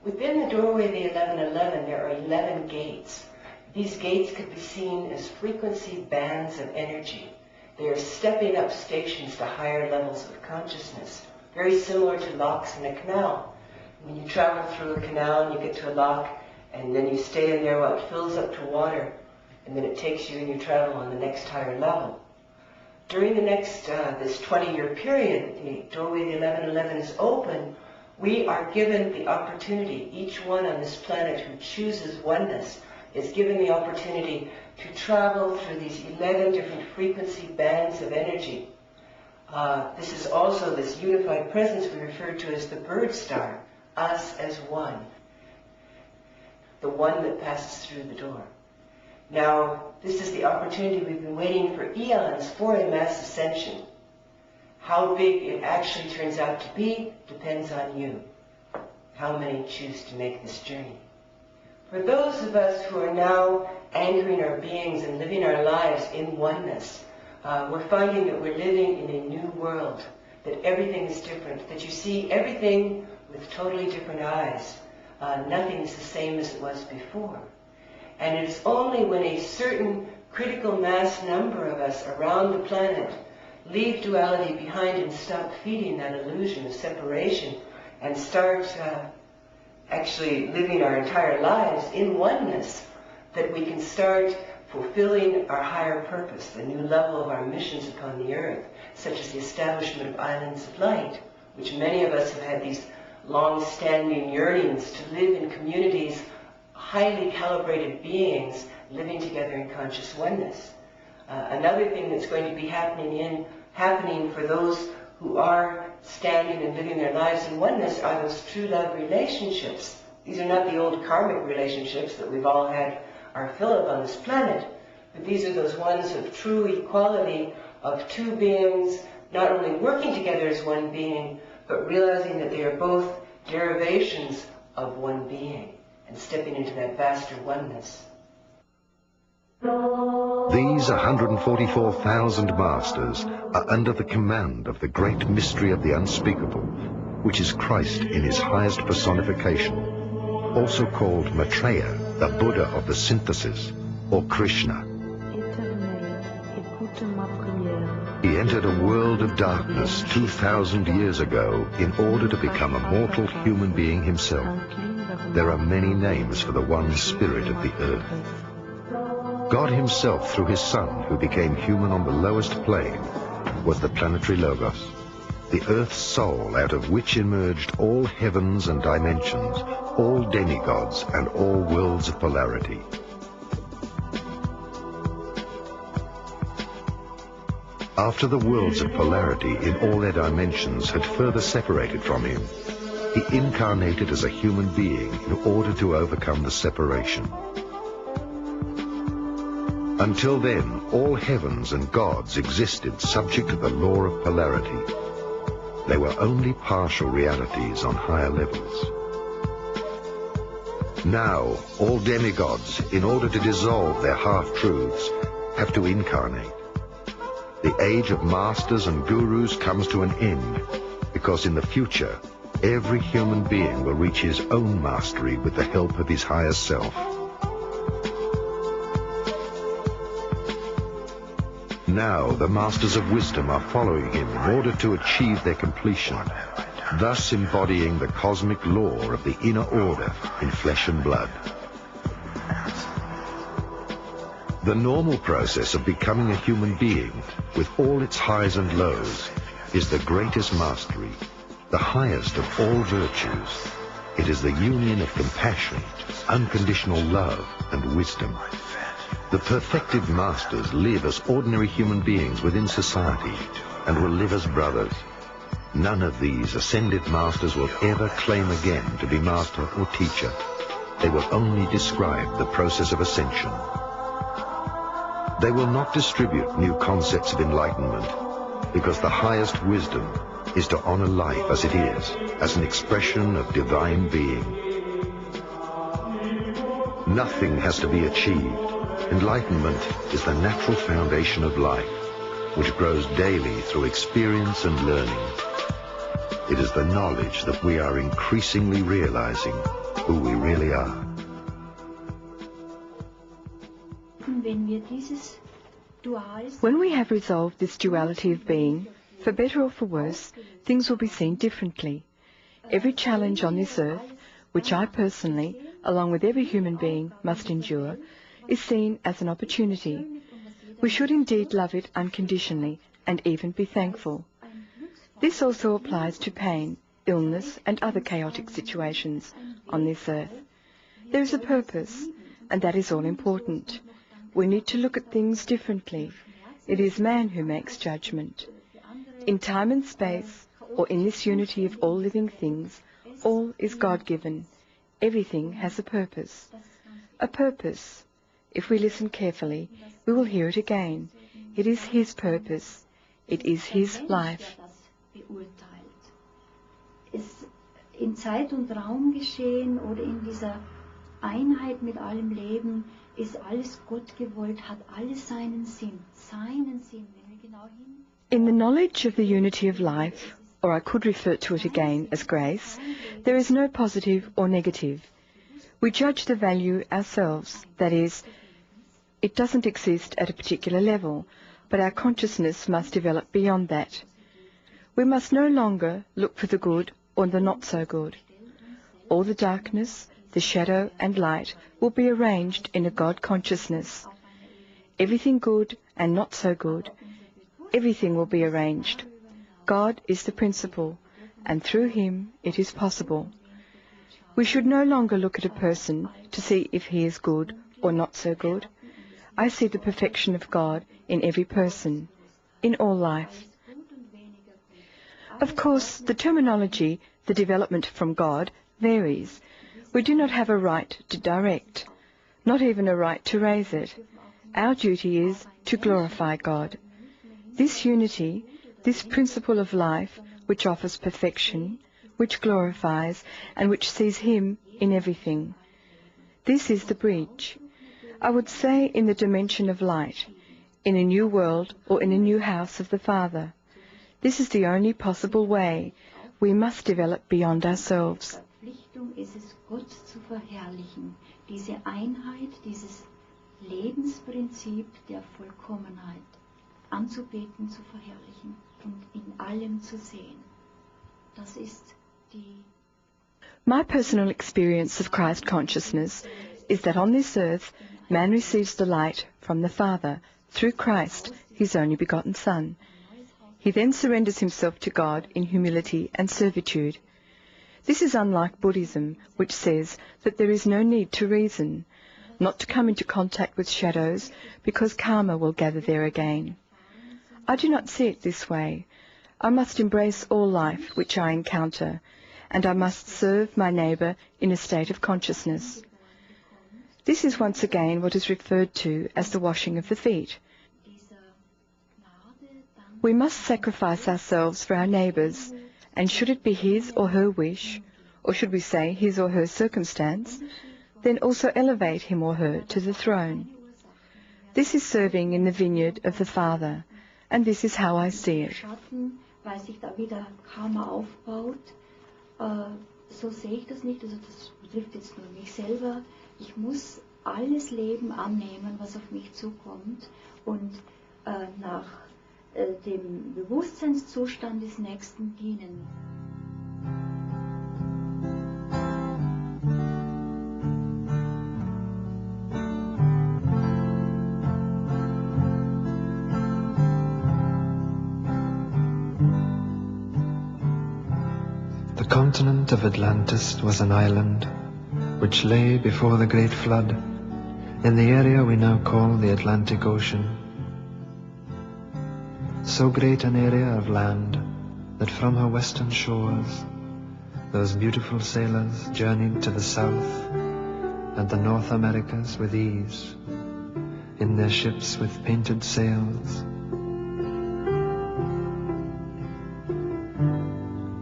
Within the doorway of the 1111, there are 11 gates. These gates could be seen as frequency bands of energy. They are stepping up stations to higher levels of consciousness, very similar to locks in a canal. When you travel through a canal and you get to a lock, and then you stay in there while it fills up to water, and then it takes you and you travel on the next higher level. During the next, this 20-year period, the doorway of the 1111 is open. We are given the opportunity, each one on this planet who chooses oneness is given the opportunity to travel through these 11 different frequency bands of energy. This is also this unified presence we refer to as the bird star, us as one, the one that passes through the door. Now, this is the opportunity we've been waiting for eons for a mass ascension. How big it actually turns out to be depends on you. How many choose to make this journey? For those of us who are now anchoring our beings and living our lives in oneness, we're finding that we're living in a new world, that everything is different, that you see everything with totally different eyes. Nothing is the same as it was before. And it is only when a certain critical mass number of us around the planet leave duality behind and stop feeding that illusion of separation and start actually living our entire lives in oneness, that we can start fulfilling our higher purpose, the new level of our missions upon the earth, such as the establishment of islands of light, which many of us have had these long-standing yearnings to live in communities, highly calibrated beings living together in conscious oneness. Another thing that's going to be happening for those who are standing and living their lives in oneness are those true love relationships. These are not the old karmic relationships that we've all had our fill of on this planet, but these are those ones of true equality, of two beings not only working together as one being, but realizing that they are both derivations of one being and stepping into that vaster oneness. These 144,000 masters are under the command of the great mystery of the unspeakable, which is Christ in his highest personification, also called Maitreya, the Buddha of the synthesis, or Krishna. He entered a world of darkness 2,000 years ago in order to become a mortal human being himself. There are many names for the one spirit of the earth. God himself, through his Son, who became human on the lowest plane, was the planetary Logos, the earth's soul out of which emerged all heavens and dimensions, all demigods and all worlds of polarity. After the worlds of polarity in all their dimensions had further separated from him, he incarnated as a human being in order to overcome the separation. Until then, all heavens and gods existed subject to the law of polarity. They were only partial realities on higher levels. Now, all demigods, in order to dissolve their half-truths, have to incarnate. The age of masters and gurus comes to an end, because in the future, every human being will reach his own mastery with the help of his higher self. Now the masters of wisdom are following him in order to achieve their completion, thus embodying the cosmic law of the inner order in flesh and blood. The normal process of becoming a human being, with all its highs and lows, is the greatest mastery, the highest of all virtues. It is the union of compassion, unconditional love, and wisdom. The perfected masters live as ordinary human beings within society and will live as brothers. None of these ascended masters will ever claim again to be master or teacher. They will only describe the process of ascension. They will not distribute new concepts of enlightenment, because the highest wisdom is to honor life as it is, as an expression of divine being. Nothing has to be achieved. Enlightenment is the natural foundation of life, which grows daily through experience and learning. It is the knowledge that we are increasingly realizing who we really are. When we have resolved this duality of being, for better or for worse, things will be seen differently. Every challenge on this earth, which I personally, along with every human being, must endure, is seen as an opportunity. We should indeed love it unconditionally and even be thankful. This also applies to pain, illness, and other chaotic situations on this earth. There is a purpose, and that is all important. We need to look at things differently. It is man who makes judgment. In time and space, or in this unity of all living things, all is God-given. Everything has a purpose. A purpose. If we listen carefully, we will hear it again. It is His purpose. It is His life. In Zeit und Raum geschehen oder in dieser Einheit mit allem Leben ist alles Gott gewollt, hat alles seinen Sinn. Wenn wir genau hin. In the knowledge of the unity of life, or I could refer to it again as grace, there is no positive or negative. We judge the value ourselves, that is, it doesn't exist at a particular level, but our consciousness must develop beyond that. We must no longer look for the good or the not so good. All the darkness, the shadow and light will be arranged in a God consciousness. Everything good and not so good, everything will be arranged. God is the principle, and through Him it is possible. We should no longer look at a person to see if he is good or not so good. I see the perfection of God in every person, in all life. Of course, the terminology, the development from God, varies. We do not have a right to direct, not even a right to raise it. Our duty is to glorify God. This unity, this principle of life, which offers perfection, which glorifies, and which sees Him in everything. This is the bridge. I would say in the dimension of light, in a new world or in a new house of the Father. This is the only possible way. We must develop beyond ourselves. Verpflichtung ist es, Gott zu verherrlichen. Diese Einheit, dieses Lebensprinzip der Vollkommenheit anzubeten, zu verherrlichen und in allem zu sehen. Das ist die. My personal experience of Christ consciousness is that on this earth, man receives the light from the Father through Christ, His only begotten Son. He then surrenders himself to God in humility and servitude. This is unlike Buddhism, which says that there is no need to reason, not to come into contact with shadows, because karma will gather there again. I do not see it this way. I must embrace all life which I encounter, and I must serve my neighbour in a state of consciousness. This is once again what is referred to as the washing of the feet. We must sacrifice ourselves for our neighbours, and should it be his or her wish, or should we say his or her circumstance, then also elevate him or her to the throne. This is serving in the vineyard of the Father, and this is how I see it. Weil sich da wieder Karma aufbaut, so sehe ich das nicht, also das betrifft jetzt nur mich selber. Ich muss alles Leben annehmen, was auf mich zukommt und nach dem Bewusstseinszustand des Nächsten dienen. The continent of Atlantis was an island which lay before the great flood in the area we now call the Atlantic Ocean. So great an area of land that from her western shores those beautiful sailors journeyed to the south and the North Americas with ease, in their ships with painted sails.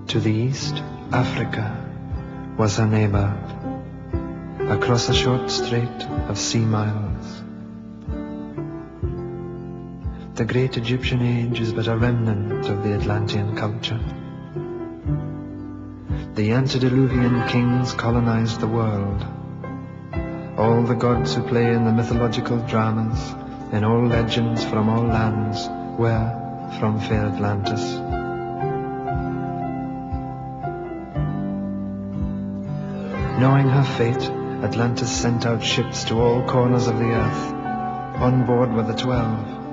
To the east, Africa was her neighbor, across a short strait of sea miles. The great Egyptian age is but a remnant of the Atlantean culture. The antediluvian kings colonized the world. All the gods who play in the mythological dramas, in all legends from all lands, were from fair Atlantis. Knowing her fate, Atlantis sent out ships to all corners of the earth. On board were the 12.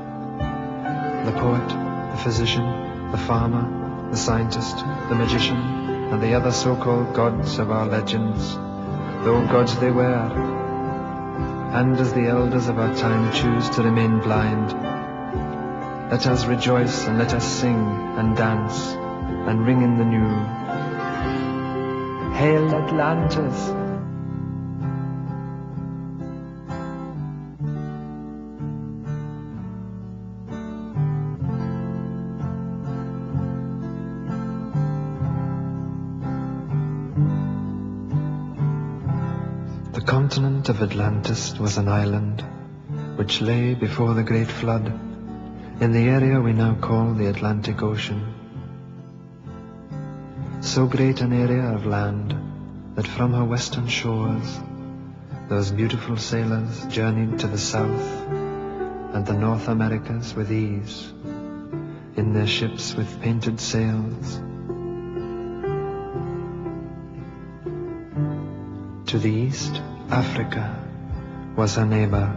The poet, the physician, the farmer, the scientist, the magician, and the other so-called gods of our legends, though gods they were. And as the elders of our time choose to remain blind, let us rejoice and let us sing and dance and ring in the new. Hail Atlantis! The continent of Atlantis was an island which lay before the great flood in the area we now call the Atlantic Ocean. So great an area of land that from her western shores those beautiful sailors journeyed to the south and the North Americas with ease, in their ships with painted sails. To the east, Africa was her neighbor,